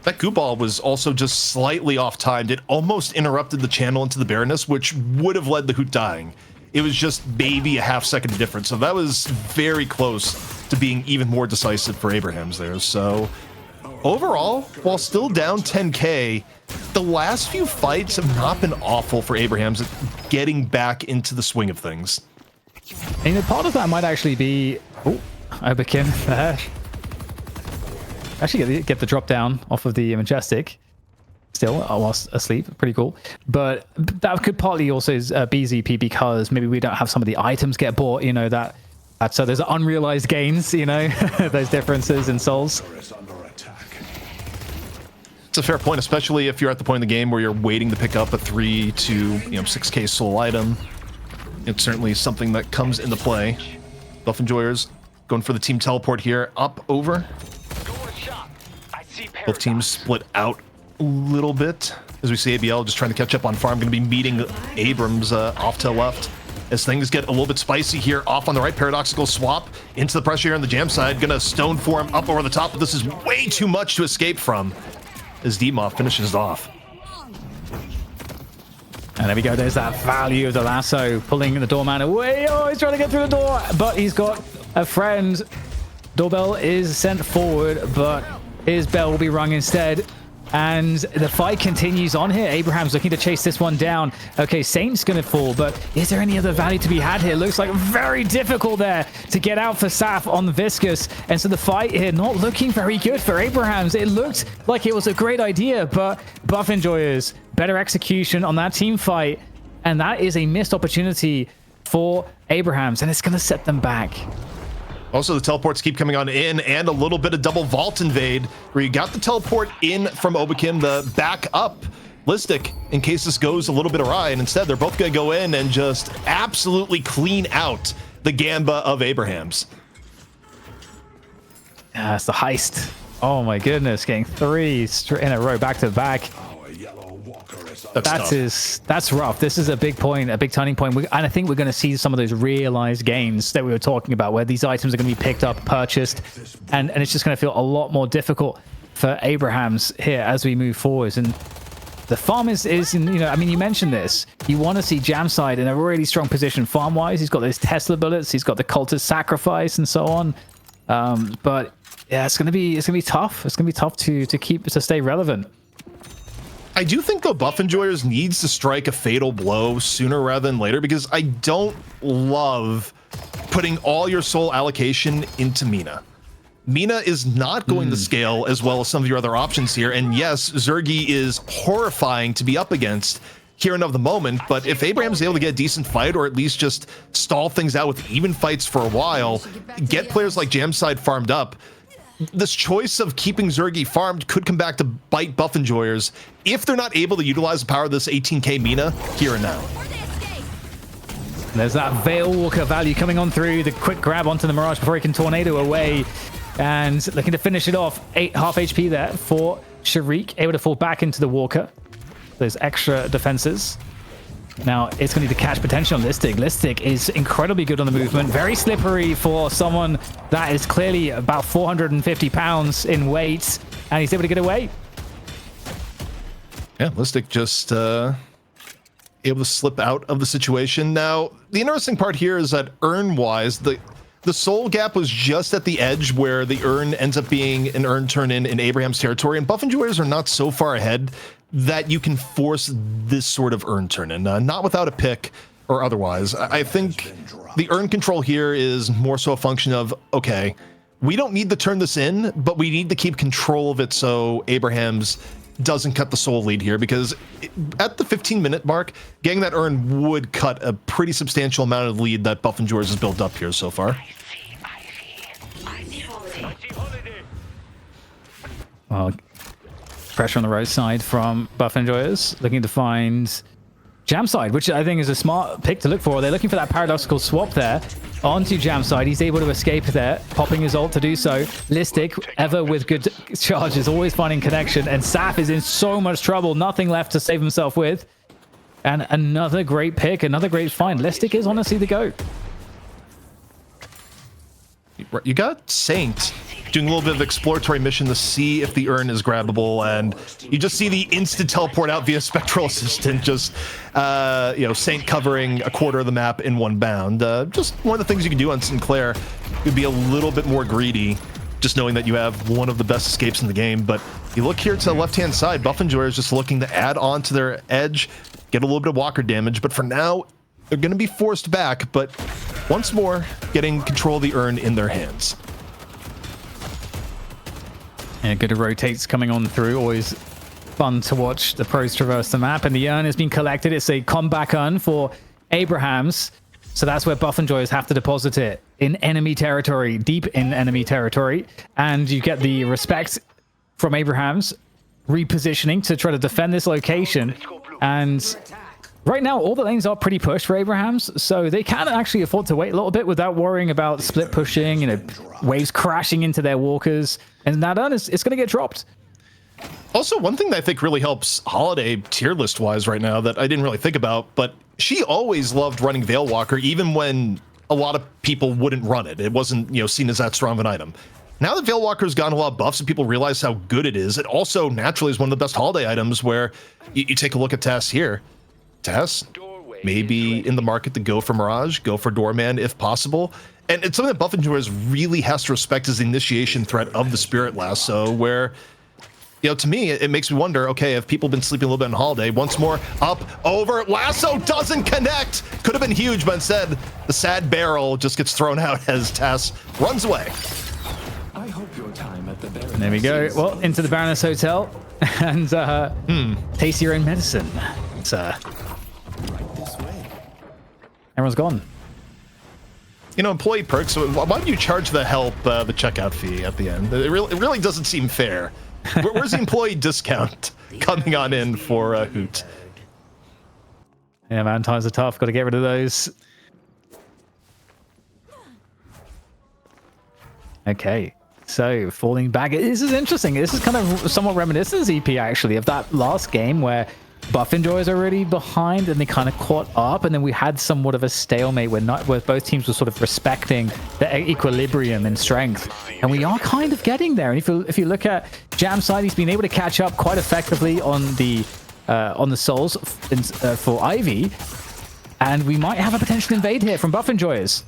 That goo ball was also just slightly off-timed. It almost interrupted the channel into the Baroness, which would have led to Hoot dying. It was just maybe a half-second difference. So that was very close to being even more decisive for Abrahams there. So overall, while still down 10k, the last few fights have not been awful for Abrahams at getting back into the swing of things. And part of that might actually be... Oh, Obakim there. Actually get the drop down off of the Majestic. Still, whilst asleep. Pretty cool. But that could partly also be ZP, because maybe we don't have some of the items get bought, so there's unrealized gains, those differences in souls. It's a fair point, especially if you're at the point in the game where you're waiting to pick up a 3 to 6k soul item. It's certainly something that comes into play. Buff Enjoyers going for the team teleport here, up over. Both teams split out a little bit as we see ABL just trying to catch up on farm. Going to be meeting Abrams off to the left as things get a little bit spicy here. Off on the right, paradoxical swap into the pressure here on the jam side. Gonna stone form up over the top, but this is way too much to escape from as Demoff finishes off. And there we go. There's that value of the lasso pulling the doorman away. Oh, he's trying to get through the door, but he's got a friend. Doorbell is sent forward, but his bell will be rung instead. And the fight continues on here. Abraham's looking to chase this one down. Okay, Saint's going to fall, but is there any other value to be had here? Looks like very difficult there to get out for Saf on the Viscous. And so the fight here not looking very good for Abraham's. It looked like it was a great idea, but Buff Enjoyers, better execution on that team fight. And that is a missed opportunity for Abrahams, and it's going to set them back. Also, the teleports keep coming on in, and a little bit of double vault invade, where you got the teleport in from Obakim, the back up Listic, in case this goes a little bit awry, and instead they're both going to go in and just absolutely clean out the Gamba of Abrahams. Yeah, it's the heist. Oh my goodness, getting 3 in a row back to back. That's rough. This is a big point, a big turning point. And I think we're going to see some of those realized gains that we were talking about, where these items are going to be picked up, purchased, and it's just going to feel a lot more difficult for Abrahams here as we move forwards. And the farm is in, you know, I mean, you mentioned this. You want to see Jamside in a really strong position farm-wise. He's got those Tesla bullets. He's got the Cultist Sacrifice and so on. But yeah, it's gonna be tough. It's gonna be tough to stay relevant. I do think though Buff Enjoyers needs to strike a fatal blow sooner rather than later, because I don't love putting all your soul allocation into Mina. Mina is not going to scale as well as some of your other options here. And yes, Zergy is horrifying to be up against here and of the moment, but if Abraham's able to get a decent fight, or at least just stall things out with even fights for a while, get players like Jamside farmed up, this choice of keeping Zergy farmed could come back to bite Buff Enjoyers if they're not able to utilize the power of this 18k Mina here and now. There's that Veil Walker value coming on through. The quick grab onto the Mirage before he can tornado away. And looking to finish it off. Half HP there for Sharik. Able to fall back into the Walker. Those extra defenses. Now, it's going to need to catch potential on Listic. Listic is incredibly good on the movement. Very slippery for someone that is clearly about 450 pounds in weight. And he's able to get away. Yeah, Listic just able to slip out of the situation. Now, the interesting part here is that urn-wise, the soul gap was just at the edge where the urn ends up being an urn turn in Abraham's territory, and Buff Enjoyers are not so far ahead that you can force this sort of urn turn in, not without a pick or otherwise. I think the urn control here is more so a function of, okay, we don't need to turn this in, but we need to keep control of it so Abraham's doesn't cut the soul lead here, because at the 15-minute mark, getting that urn would cut a pretty substantial amount of lead that Buff Enjoyers has built up here so far. Well, pressure on the right side from Buff Enjoyers, looking to find Jamside, which I think is a smart pick to look for. They're looking for that paradoxical swap there onto Jamside. He's able to escape there, popping his ult to do so. Listic, ever with good charges, always finding connection, and Saf is in so much trouble. Nothing left to save himself with. And another great pick, another great find. Listic is honestly the GOAT. You got Saint doing a little bit of exploratory mission to see if the urn is grabbable, and you just see the instant teleport out via Spectral Assistant, just Saint covering a quarter of the map in one bound. Just one of the things you can do on Sinclair. You'd be a little bit more greedy, just knowing that you have one of the best escapes in the game. But you look here to the left-hand side, Buff Enjoyer is just looking to add on to their edge, get a little bit of walker damage, but for now, they're going to be forced back, but once more, getting control of the urn in their hands. Yeah, good rotates coming on through. Always fun to watch the pros traverse the map. And the urn has been collected. It's a comeback urn for Abrahams. So that's where Buff Enjoyers have to deposit it in enemy territory, deep in enemy territory. And you get the respect from Abrahams repositioning to try to defend this location. And right now, all the lanes are pretty pushed for Abrahams, so they can actually afford to wait a little bit without worrying about split pushing, waves crashing into their walkers, and that urn is going to get dropped. Also, one thing that I think really helps Holiday tier list wise right now that I didn't really think about, but she always loved running Veil Walker, even when a lot of people wouldn't run it. It wasn't, seen as that strong of an item. Now that Veil Walker's gotten a lot of buffs and people realize how good it is, it also naturally is one of the best Holiday items where you take a look at Tess here. Tess, maybe in the market to go for Mirage, go for Doorman if possible. And it's something that Buff Enjoyers really has to respect is the initiation threat of the Spirit Lasso, where, to me, it makes me wonder, okay, have people been sleeping a little bit on Holiday? Once more, up, over, Lasso doesn't connect! Could have been huge, but instead, the sad barrel just gets thrown out as Tess runs away. I hope your time at the Baroness. There we go. Well, into the Baroness Hotel, and taste your own medicine. It's Everyone's gone. You know, employee perks. So why do you charge the help the checkout fee at the end? It really doesn't seem fair. Where's the employee discount coming on in for Hoot? Yeah, man, times are tough. Got to get rid of those. Okay, so falling back. This is interesting. This is kind of somewhat reminiscent, ZP, actually, of that last game where Buff Enjoyers are already behind and they kind of caught up, and then we had somewhat of a stalemate where both teams were sort of respecting the equilibrium in strength, and we are kind of getting there. And if you look at Jam's side, he's been able to catch up quite effectively on the souls for Ivy, and we might have a potential invade here from Buff Enjoyers.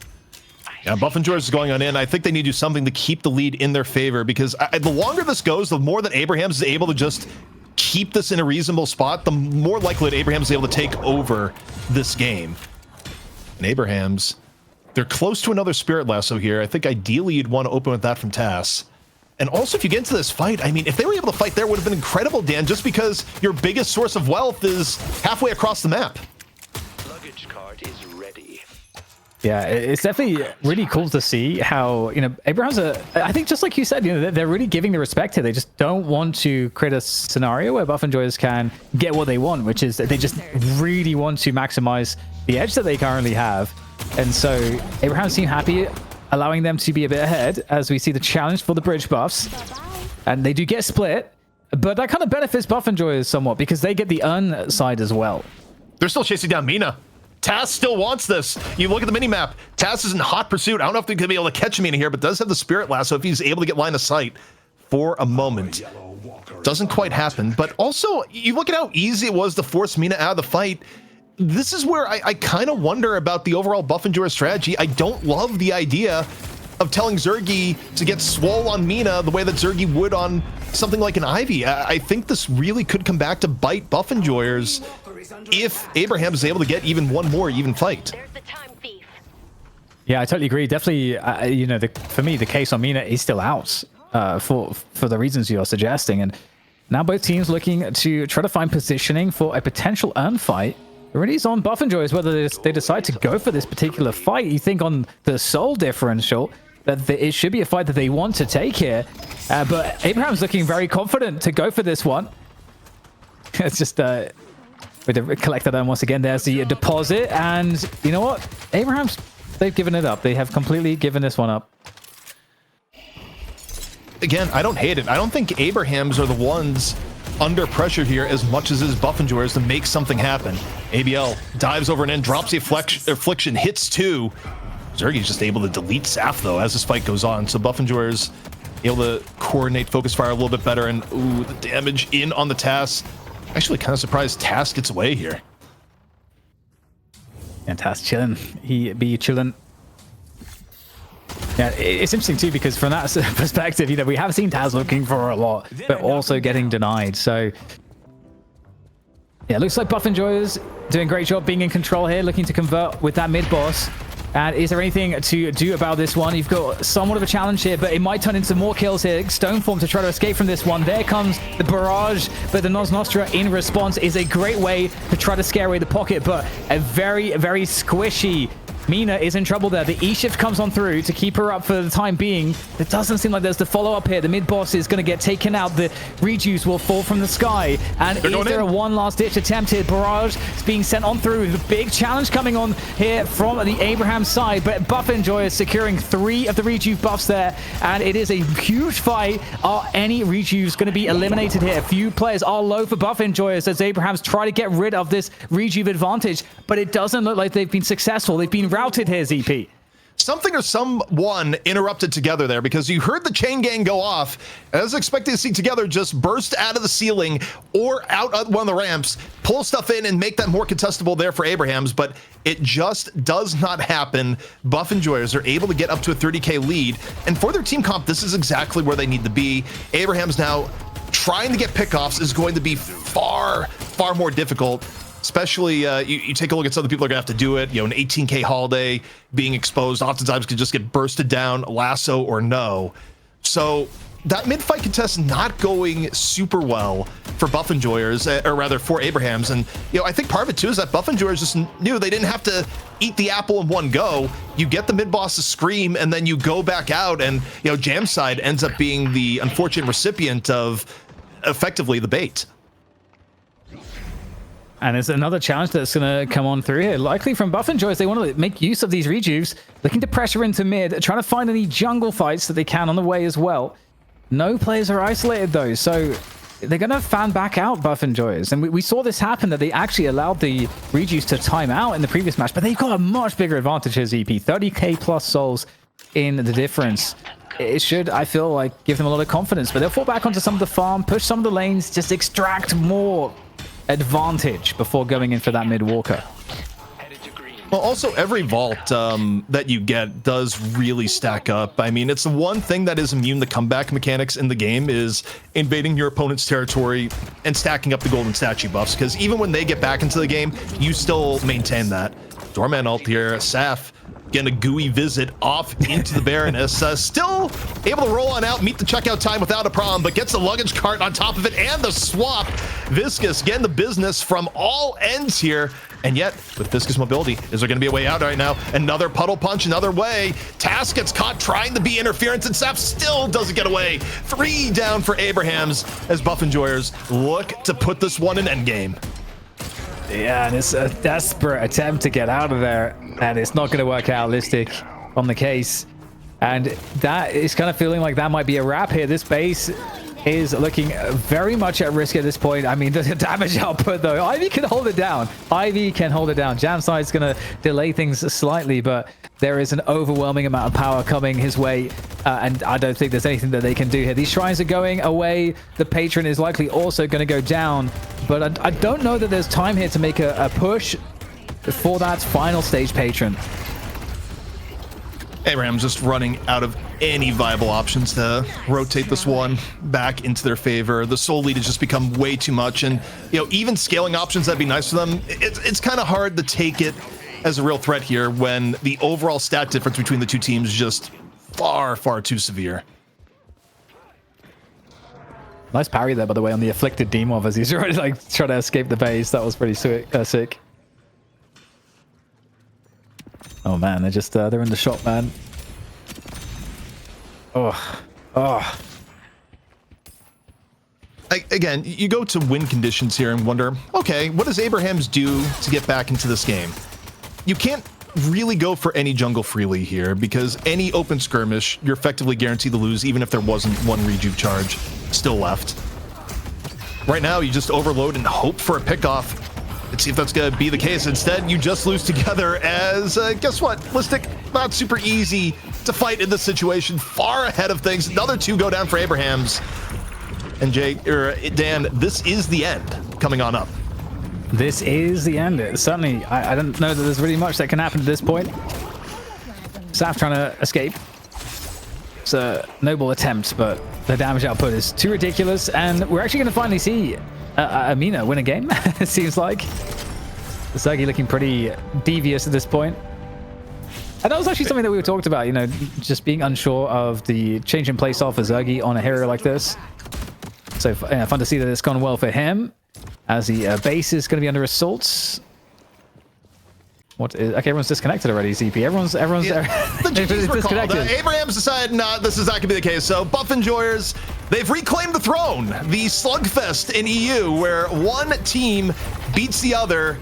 Yeah, Buff Enjoyers is going on in. I think they need to do something to keep the lead in their favor, because the longer this goes, the more that Abrahams is able to just keep this in a reasonable spot, the more likely that Abrahams is able to take over this game. And Abrahams, they're close to another Spirit Lasso here. I think ideally you'd want to open with that from Tass. And also, if you get into this fight, I mean, if they were able to fight there, it would have been incredible, Dan, just because your biggest source of wealth is halfway across the map. Luggage cart is ready. Yeah, it's definitely really cool to see how, you know, Abrahams are, I think just like you said, you know, they're really giving the respect here. They just don't want to create a scenario where Buff Enjoyers can get what they want, which is that they just really want to maximize the edge that they currently have. And so Abrahams seem happy, allowing them to be a bit ahead as we see the challenge for the bridge buffs. And they do get split, but that kind of benefits Buff Enjoyers somewhat because they get the Urn side as well. They're still chasing down Mina. Tass still wants this. You look at the minimap. Tass is in hot pursuit. I don't know if they're going to be able to catch Mina here, but does have the Spirit Lasso if he's able to get line of sight for a moment. Doesn't quite happen, but also you look at how easy it was to force Mina out of the fight. This is where I kind of wonder about the overall Buff Enjoyer strategy. I don't love the idea of telling Zergy to get swole on Mina the way that Zergy would on something like an Ivy. I think this really could come back to bite Buff Enjoyers if Abraham is able to get even one more even fight. There's the time thief. Yeah, I totally agree. Definitely, you know, for me, the case on Mina is still out for the reasons you're suggesting. And now both teams looking to try to find positioning for a potential Urn fight. It really is on Buff Enjoyers whether they decide to go for this particular fight. You think on the soul differential that it should be a fight that they want to take here. But Abraham's looking very confident to go for this one. It's just... with the collector then once again, there's the deposit, and you know what? Abrahams, they've given it up. They have completely given this one up. Again, I don't hate it. I don't think Abrahams are the ones under pressure here as much as his Buff Enjoyers to make something happen. ABL dives over and in, drops the affliction, hits two. Zergy's just able to delete Saf though as this fight goes on. So Buff Enjoyers able to coordinate focus fire a little bit better, and ooh, the damage in on the Tass. Actually, kind of surprised Tass gets away here. And Tass chilling. He be chilling. Yeah, it's interesting too because from that perspective, you know, we have seen Taz looking for a lot, but also getting denied. So yeah, looks like Buff Enjoyers doing a great job being in control here, looking to convert with that mid boss. And is there anything to do about this one? You've got somewhat of a challenge here, but it might turn into more kills here. Stoneform to try to escape from this one. There comes the barrage, but the Nos Nostra in response is a great way to try to scare away the pocket, but a very, very squishy Mina is in trouble there. The E-shift comes on through to keep her up for the time being. It doesn't seem like there's the follow-up here. The mid-boss is going to get taken out. The rejuice will fall from the sky. And is there a one last-ditch attempt here? Barrage is being sent on through. The big challenge coming on here from the Abraham side. But Buff Enjoyer securing 3 of the rejuve buffs there. And it is a huge fight. Are any rejuves going to be eliminated here? A few players are low for Buff Enjoyers as Abrahams try to get rid of this rejuve advantage. But it doesn't look like they've been successful. They've been routed here, ZP. Something or someone interrupted together there because you heard the chain gang go off. And I was expecting to see together just burst out of the ceiling or out on one of the ramps, pull stuff in and make that more contestable there for Abrahams, but it just does not happen. Buff Enjoyers are able to get up to a 30k lead, and for their team comp, this is exactly where they need to be. Abrahams now trying to get pickoffs is going to be far, far more difficult. Especially, you take a look at some of the people are going to have to do it. You know, an 18k holiday being exposed oftentimes could just get bursted down, lasso or no. So that mid-fight contest not going super well for Buff Enjoyers, or rather for Abrahams. And, you know, I think part of it too is that Buff Enjoyers just knew they didn't have to eat the apple in one go. You get the mid boss to scream, and then you go back out, and Jamside ends up being the unfortunate recipient of effectively the bait. And it's another challenge that's going to come on through here. Likely from Buff and Joyce, they want to make use of these rejuves, looking to pressure into mid, trying to find any jungle fights that they can on the way as well. No players are isolated though, so they're going to fan back out Buff and Joyce. And we saw this happen, that they actually allowed the rejuves to time out in the previous match, but they've got a much bigger advantage here, ZP. 30k plus souls in the difference. It should, I feel like, give them a lot of confidence, but they'll fall back onto some of the farm, push some of the lanes, just extract more advantage before going in for that mid walker. Well, also every vault that you get does really stack up. I mean, it's the one thing that is immune to comeback mechanics in the game is invading your opponent's territory and stacking up the golden statue buffs, because even when they get back into the game, you still maintain that. Doorman ult here, Saf getting a gooey visit off into the Baroness. Still able to roll on out, meet the checkout time without a problem, but gets the luggage cart on top of it and the swap. Viscous getting the business from all ends here. And yet, with Viscous mobility, is there going to be a way out right now? Another puddle punch, another way. Task gets caught trying to be interference, and Saf still doesn't get away. 3 down for Abrahams as Buff Enjoyers look to put this one in endgame. Yeah, and it's a desperate attempt to get out of there, and it's not going to work out. Listic on the case, and that is kind of feeling like that might be a wrap here. This base is looking very much at risk at this point. I mean, the damage output though, Ivy can hold it down. Ivy can hold it down. Jamside's going to delay things slightly, but there is an overwhelming amount of power coming his way, and I don't think there's anything that they can do here. These shrines are going away. The patron is likely also going to go down, but I don't know that there's time here to make a push for that final stage patron. Abraham's just running out of any viable options to rotate this one back into their favor. The soul lead has just become way too much, and even scaling options that'd be nice for them. It's kind of hard to take it as a real threat here when the overall stat difference between the two teams is just far too severe. Nice parry there, by the way, on the afflicted Demov as he's already like trying to escape the base. That was pretty sick. Oh man, they're just they're in the shot, man. Oh. Again, you go to win conditions here and wonder, okay, what does Abrahams do to get back into this game? You can't really go for any jungle freely here, because any open skirmish, you're effectively guaranteed to lose, even if there wasn't one rejuve charge still left. Right now, you just overload and hope for a pickoff. Let's see if that's going to be the case. Instead, you just lose together as, guess what? Listic, not super easy to fight in this situation. Far ahead of things. Another 2 go down for Abrahams. And Dan, this is the end coming on up. This is the end. Certainly, I don't know that there's really much that can happen at this point. Saf trying to escape. It's a noble attempt, but the damage output is too ridiculous. And we're actually going to finally see Amina win a game, it seems like. Zergy looking pretty devious at this point. And that was actually something that we talked about, just being unsure of the change in play style for Zergy on a hero like this. So fun to see that it's gone well for him, as the base is going to be under assault. Okay, everyone's disconnected already, ZP. Everyone's The GG's disconnected. Abrahams decided, nah, this is not going to be the case. So Buff Enjoyers, they've reclaimed the throne. The slugfest in EU, where one team beats the other.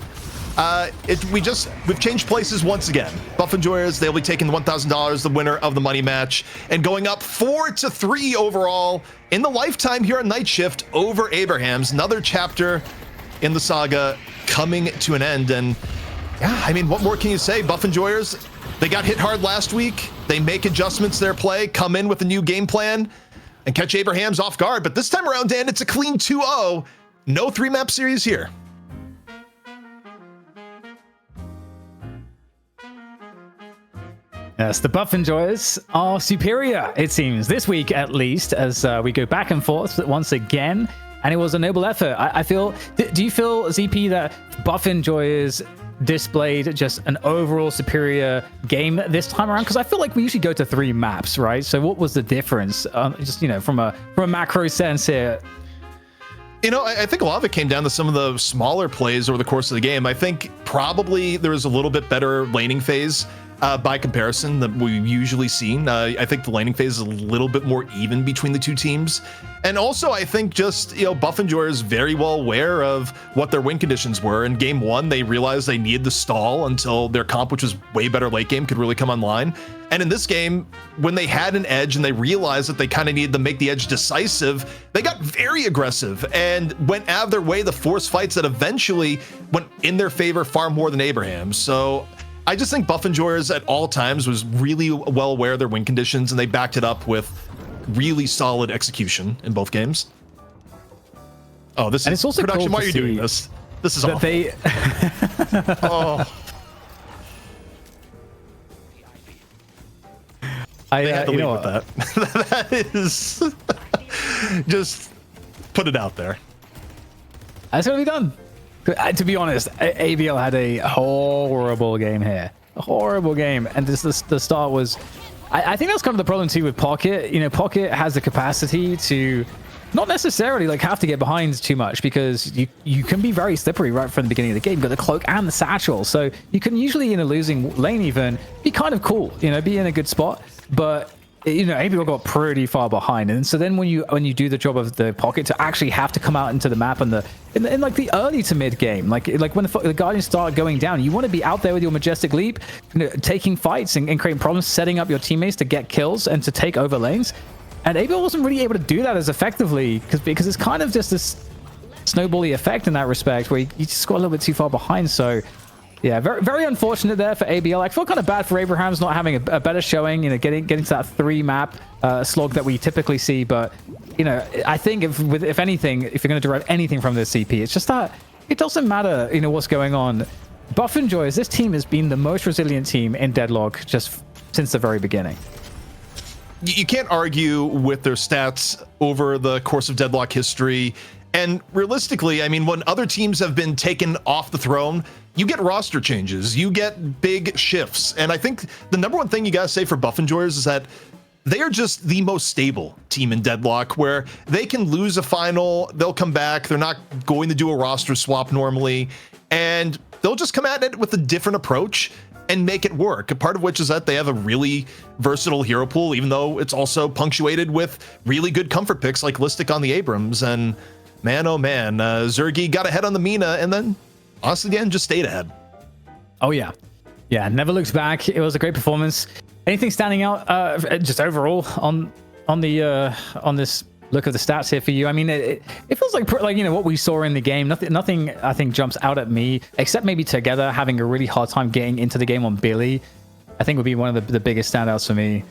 We've changed places once again. Buff Enjoyers, they'll be taking the $1,000, the winner of the money match, and going up 4-3 overall in the lifetime here on Night Shift over Abrahams. Another chapter in the saga coming to an end. And yeah, I mean, what more can you say? Buff Enjoyers, they got hit hard last week. They make adjustments to their play, come in with a new game plan, and catch Abrahams off guard. But this time around, Dan, it's a clean 2-0. No 3-map series here. Yes, the Buff Enjoyers are superior, it seems, this week at least, as we go back and forth once again. And it was a noble effort. I feel... Do you feel, ZP, that Buff Enjoyers displayed just an overall superior game this time around? Because I feel like we usually go to 3 maps, right? So what was the difference? Just, from a macro sense here. I think a lot of it came down to some of the smaller plays over the course of the game. I think probably there was a little bit better laning phase by comparison that we've usually seen. I think the laning phase is a little bit more even between the two teams. And also, I think just, Buffenjoy is very well aware of what their win conditions were. In game one, they realized they needed to stall until their comp, which was way better late game, could really come online. And in this game, when they had an edge and they realized that they kind of needed to make the edge decisive, they got very aggressive and went out of their way to force fights that eventually went in their favor far more than Abraham's. So I just think Buffenjoyers at all times was really well aware of their win conditions, and they backed it up with really solid execution in both games. Oh, this and is it's also production. cool Why are you doing this? This is awful. They Oh, they had to leave with that. That is just put it out there. That's gonna be done. To be honest, ABL had a horrible game here. A horrible game. And the start was... I think that's kind of the problem too with Pocket. Pocket has the capacity to not necessarily have to get behind too much, because you can be very slippery right from the beginning of the game. You've got the cloak and the satchel. So you can usually, in a losing lane even, be kind of cool, be in a good spot. But ABL got pretty far behind, and so then when you do the job of the Pocket to actually have to come out into the map in the early to mid game, like when the Guardians start going down, you want to be out there with your Majestic Leap, taking fights and creating problems, setting up your teammates to get kills and to take over lanes. And ABL wasn't really able to do that as effectively because it's kind of just this snowbally effect in that respect, where you just got a little bit too far behind. So yeah, very, very unfortunate there for ABL. I feel kind of bad for Abraham's not having a better showing, getting to that 3-map slog that we typically see. But, I think if anything, if you're going to derive anything from this CP, it's just that it doesn't matter, what's going on. Buffenjoy, this team has been the most resilient team in Deadlock just since the very beginning. You can't argue with their stats over the course of Deadlock history. And realistically, I mean, when other teams have been taken off the throne, you get roster changes, you get big shifts. And I think the number one thing you gotta say for Buffenjoyers is that they are just the most stable team in Deadlock, where they can lose a final, they'll come back, they're not going to do a roster swap normally, and they'll just come at it with a different approach and make it work. A part of which is that they have a really versatile hero pool, even though it's also punctuated with really good comfort picks like Listic on the Abrams. And man, oh man, Zergy got ahead on the Mina, and then honestly, again, just stayed ahead. Oh yeah, never looked back. It was a great performance. Anything standing out just overall on this look of the stats here for you? I mean, it feels like what we saw in the game. Nothing I think jumps out at me, except maybe Together having a really hard time getting into the game on Billy. I think would be one of the biggest standouts for me.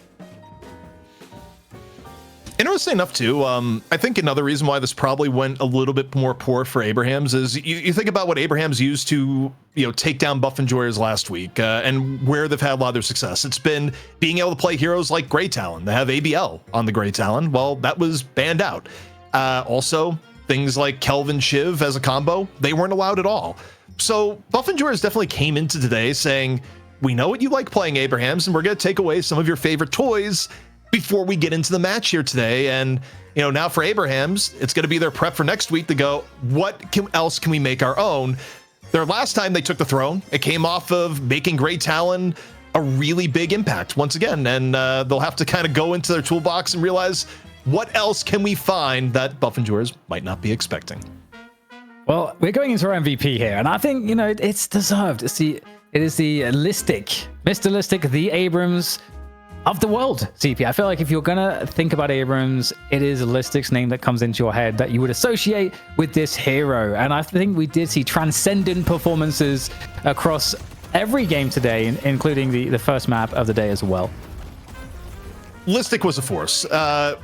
Interesting enough too, I think another reason why this probably went a little bit more poor for Abraham's is you think about what Abraham's used to take down Buffenjoyers last week, and where they've had a lot of their success. It's been being able to play heroes like Grey Talon. They have ABL on the Grey Talon. Well, that was banned out. Also, things like Kelvin Shiv as a combo, they weren't allowed at all. So Buffenjoyers definitely came into today saying, we know what you like playing, Abraham's, and we're going to take away some of your favorite toys before we get into the match here today. And now for Abraham's, it's going to be their prep for next week to go, what else can we make our own? Their last time they took the throne, it came off of making Grey Talon a really big impact once again, and they'll have to kind of go into their toolbox and realize, what else can we find that Buffenjoyers might not be expecting? Well, we're going into our MVP here, and I think it's deserved. It is the Listic, Mr. Listic, the Abrams of the world, CP. I feel like if you're gonna think about Abrams, it is Listic's name that comes into your head that you would associate with this hero. And I think we did see transcendent performances across every game today, including the first map of the day as well. Listic was a force.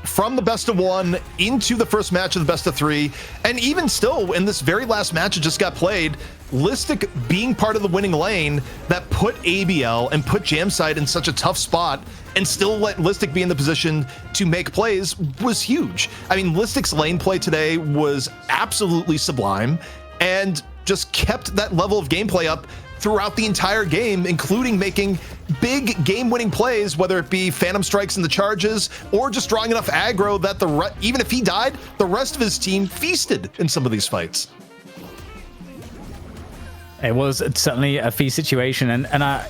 From the best of one into the first match of the best of three, and even still in this very last match that just got played, Listic being part of the winning lane that put ABL and put Jamside in such a tough spot and still let Listic be in the position to make plays was huge. I mean, Listic's lane play today was absolutely sublime and just kept that level of gameplay up throughout the entire game, including making big game-winning plays, whether it be Phantom Strikes in the charges or just drawing enough aggro that even if he died, the rest of his team feasted in some of these fights. It was certainly a feast situation, and I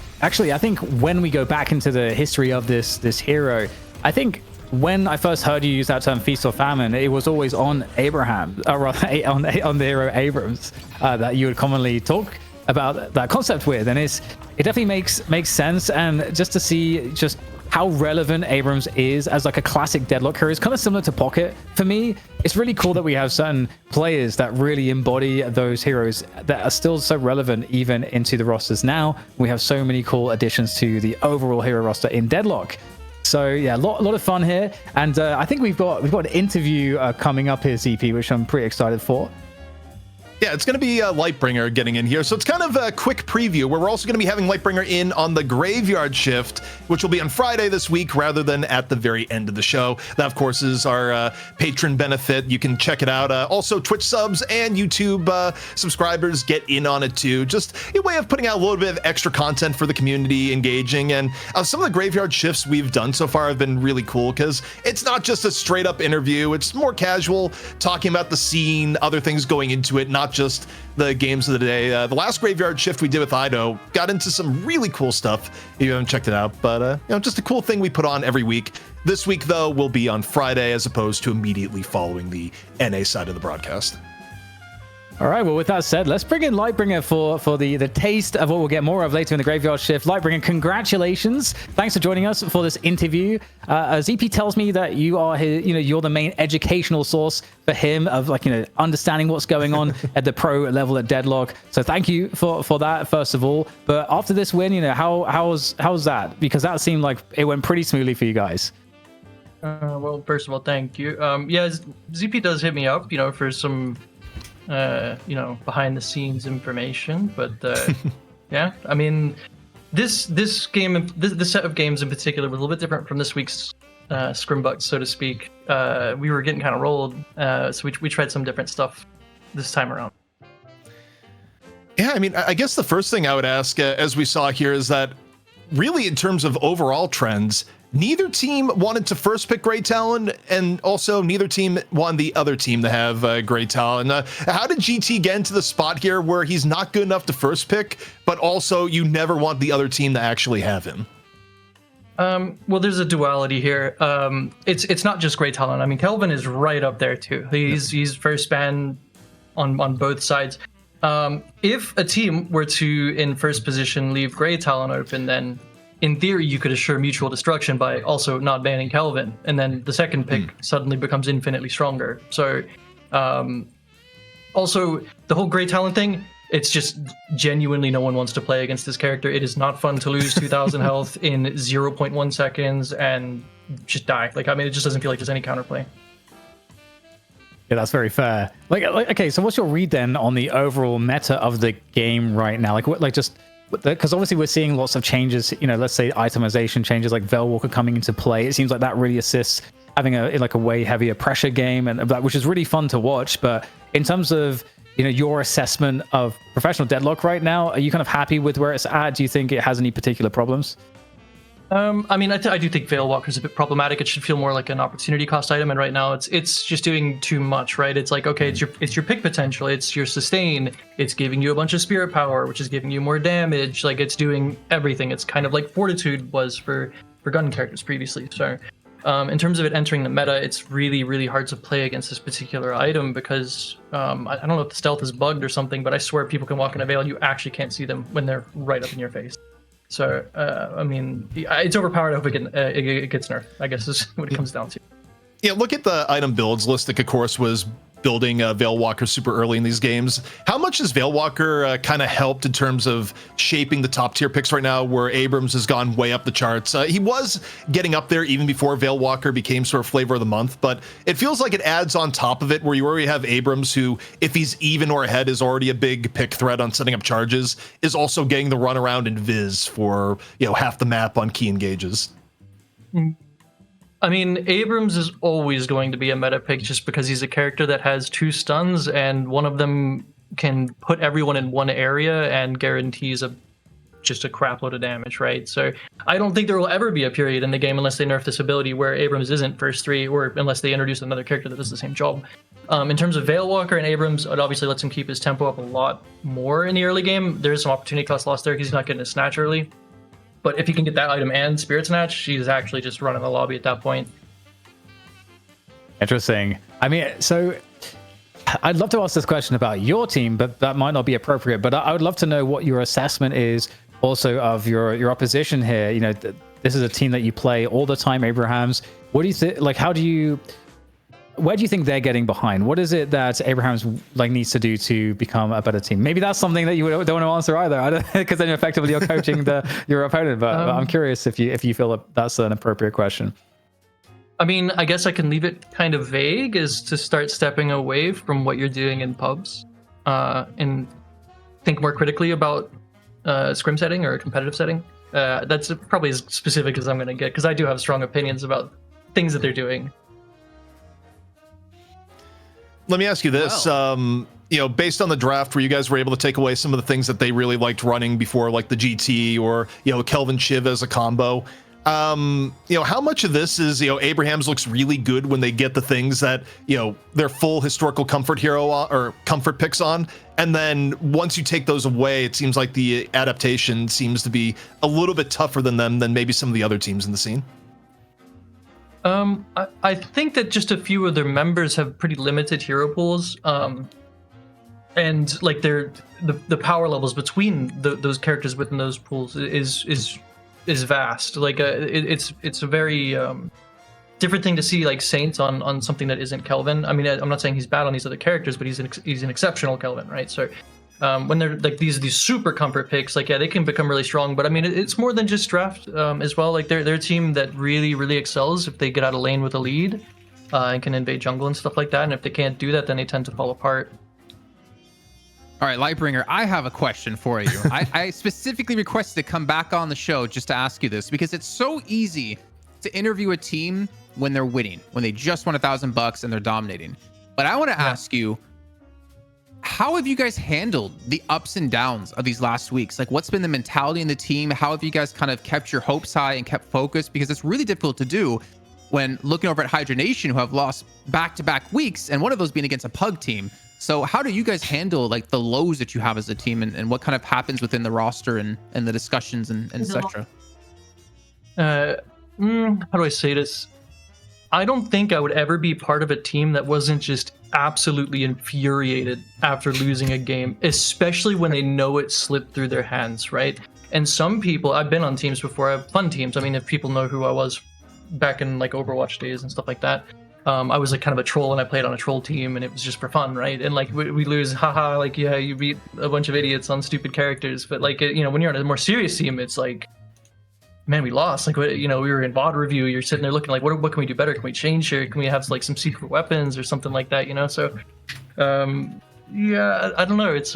think when we go back into the history of this hero, I think when I first heard you use that term feast or famine, it was always on Abraham, or rather on the hero Abrams, that you would commonly talk about that concept with, and it definitely makes sense. And just to see just how relevant Abrams is as like a classic Deadlock hero is kind of similar to Pocket. For me, it's really cool that we have certain players that really embody those heroes that are still so relevant even into the rosters now. We have so many cool additions to the overall hero roster in Deadlock. So yeah, a lot of fun here, and I think we've got an interview coming up here, ZP, which I'm pretty excited for. Yeah, it's going to be Lightbringer getting in here. So it's kind of a quick preview where we're also going to be having Lightbringer in on the Graveyard Shift, which will be on Friday this week rather than at the very end of the show. That, of course, is our patron benefit. You can check it out. Also, Twitch subs and YouTube subscribers get in on it too. Just a way of putting out a little bit of extra content for the community, engaging. And some of the Graveyard Shifts we've done so far have been really cool because it's not just a straight up interview. It's more casual, talking about the scene, other things going into it, not just the games of the day. The last Graveyard Shift we did with Ido got into some really cool stuff if you haven't checked it out, but just a cool thing we put on every week. This week though will be on Friday as opposed to immediately following the NA side of the broadcast. All right, well, with that said, let's bring in Lightbringer for the taste of what we'll get more of later in the Graveyard Shift. Lightbringer, congratulations. Thanks for joining us for this interview. ZP tells me that you are you're the main educational source for him of understanding what's going on at the pro level at Deadlock. So thank you for that, first of all. But after this win, how's that? Because that seemed like it went pretty smoothly for you guys. Well, first of all, thank you. Yeah, ZP does hit me up, for some behind the scenes information, but yeah, I mean, this game, this set of games in particular was a little bit different from this week's scrimbuck, so to speak. We were getting kind of rolled, so we tried some different stuff this time around. Yeah, I mean, I guess the first thing I would ask, as we saw here, is that really in terms of overall trends, neither team wanted to first pick Grey Talon, and also neither team wanted the other team to have Grey Talon. How did GT get into the spot here where he's not good enough to first pick, but also you never want the other team to actually have him? Well, there's a duality here. It's not just Grey Talon. I mean, Kelvin is right up there too. He's first ban on both sides. If a team were to, in first position, leave Grey Talon open, then in theory, you could assure mutual destruction by also not banning Kelvin, and then the second pick suddenly becomes infinitely stronger. So, also, the whole Grey Talon thing, it's just genuinely no one wants to play against this character. It is not fun to lose 2,000 health in 0.1 seconds and just die. I mean, it just doesn't feel like there's any counterplay. Yeah, that's very fair. Okay, so what's your read then on the overall meta of the game right now? Because obviously we're seeing lots of changes, let's say itemization changes like Veilwalker coming into play. It seems like that really assists having a way heavier pressure game, and which is really fun to watch. But in terms of your assessment of professional Deadlock right now, are you kind of happy with where it's at? Do you think it has any particular problems? I mean, I do think Veilwalker is a bit problematic. It should feel more like an opportunity cost item, and right now it's just doing too much, right? It's like, okay, it's your pick potential, it's your sustain, it's giving you a bunch of spirit power, which is giving you more damage. It's doing everything. It's kind of like Fortitude was for gun characters previously. So, in terms of it entering the meta, it's really, really hard to play against this particular item because I don't know if the stealth is bugged or something, but I swear people can walk in a Veil and you actually can't see them when they're right up in your face. So, I mean, it's overpowered. I hope it gets nerfed, I guess is what it comes down to. Yeah, look at the item builds. Listic, of course, was building Veilwalker super early in these games. How much has Veilwalker kind of helped in terms of shaping the top tier picks right now, where Abrams has gone way up the charts? He was getting up there even before Veilwalker became sort of flavor of the month, but it feels like it adds on top of it, where you already have Abrams, who, if he's even or ahead, is already a big pick threat on setting up charges, is also getting the run around in Viz for half the map on key engages. I mean, Abrams is always going to be a meta pick just because he's a character that has 2 stuns, and one of them can put everyone in one area and guarantees just a crap load of damage, right? So I don't think there will ever be a period in the game unless they nerf this ability where Abrams isn't first 3, or unless they introduce another character that does the same job. In terms of Veilwalker and Abrams, it obviously lets him keep his tempo up a lot more in the early game. There is some opportunity cost lost there because he's not getting a snatch early. But if he can get that item and Spirit Snatch, he's actually just running the lobby at that point. Interesting. I mean, so I'd love to ask this question about your team, but that might not be appropriate. But I would love to know what your assessment is also of your opposition here. You know, this is a team that you play all the time, Abrahams. What do you think? Like, where do you think they're getting behind? What is it that Abrahams needs to do to become a better team? Maybe that's something that you don't want to answer either, because then effectively you're coaching your opponent. But I'm curious if you feel that that's an appropriate question. I mean, I guess I can leave it kind of vague, is to start stepping away from what you're doing in pubs, and think more critically about scrim setting or a competitive setting. That's probably as specific as I'm going to get, because I do have strong opinions about things that they're doing. Let me ask you this. Based on the draft where you guys were able to take away some of the things that they really liked running before, like the GT or, Kelvin Shiv as a combo, how much of this is, Abrahams looks really good when they get the things that, their full historical comfort hero or comfort picks on. And then once you take those away, it seems like the adaptation seems to be a little bit tougher than maybe some of the other teams in the scene. I think that just a few of their members have pretty limited hero pools. And like the power levels between those characters within those pools is vast. Like it's a very different thing to see like Saints on something that isn't Kelvin. I mean, I'm not saying he's bad on these other characters, but he's an exceptional Kelvin, right? So when they're like these super comfort picks, like, yeah, they can become really strong. But I mean, it's more than just draft as well. Like they're a team that really excels if they get out of lane with a lead and can invade jungle and stuff like that. And if they can't do that, then they tend to fall apart. All right, Lightbringer, I have a question for you. I specifically requested to come back on the show just to ask you this, because it's so easy to interview a team when they're winning, when they just won $1,000 and they're dominating. But I want to ask you, how have you guys handled the ups and downs of these last weeks? Like, what's been the mentality in the team? How have you guys kind of kept your hopes high and kept focused? Because it's really difficult to do when looking over at Hydra Nation, who have lost back-to-back weeks, and one of those being against a pug team. So how do you guys handle like the lows that you have as a team, and what kind of happens within the roster and the discussions and etc.? How do I say this? I don't think I would ever be part of a team that wasn't just absolutely infuriated after losing a game, especially when they know it slipped through their hands, right? And some people, I've been on teams before, I have fun teams. I mean, if people know who I was back in like Overwatch days and stuff like that, I was like kind of a troll, and I played on a troll team, and it was just for fun, right? And like we lose, haha, like, yeah, you beat a bunch of idiots on stupid characters. But like, when you're on a more serious team, it's like, man, we lost. Like, we were in VOD review. You're sitting there looking like, what can we do better? Can we change here? Can we have like some secret weapons or something like that? So, yeah, I don't know. It's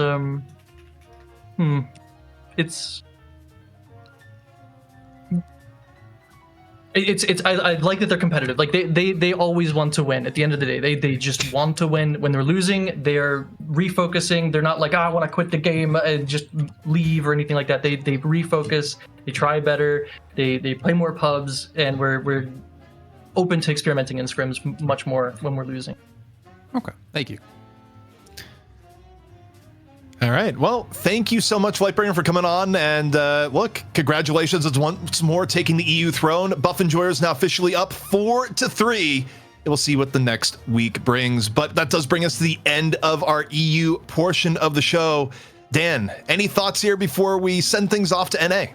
I like that they're competitive. Like they always want to win. At the end of the day, they just want to win. When they're losing, they're refocusing. They're not like, I want to quit the game and just leave or anything like that. They refocus. They try better. They play more pubs, and we're open to experimenting in scrims much more when we're losing. Okay, thank you. All right. Well, thank you so much, Lightbringer, for coming on. And look, congratulations once more taking the EU throne. Buff Enjoyer is now officially up 4-3. And we'll see what the next week brings. But that does bring us to the end of our EU portion of the show. Dan, any thoughts here before we send things off to NA?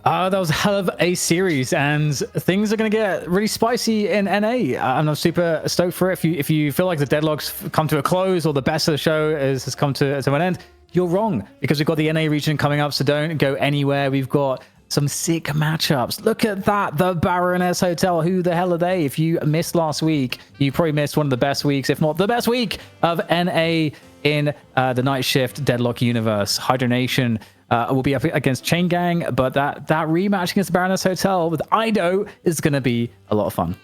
That was a hell of a series, and things are going to get really spicy in NA. I'm super stoked for it. If you feel like the Deadlock's come to a close, or the best of the show has come to an end, you're wrong, because we've got the NA region coming up, so don't go anywhere. We've got some sick matchups. Look at that, the Baroness Hotel. Who the hell are they? If you missed last week, you probably missed one of the best weeks, if not the best week of NA in the Night Shift Deadlock universe. Hydra Nation will be up against Chain Gang, but that rematch against the Baroness Hotel with Ido is going to be a lot of fun.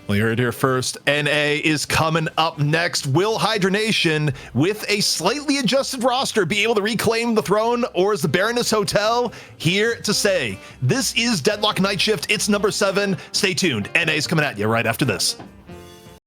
Well, you heard it here first. NA is coming up next. Will Hydra Nation, with a slightly adjusted roster, be able to reclaim the throne, or is the Baroness Hotel here to stay? This is Deadlock Night Shift. It's number 7. Stay tuned. NA is coming at you right after this.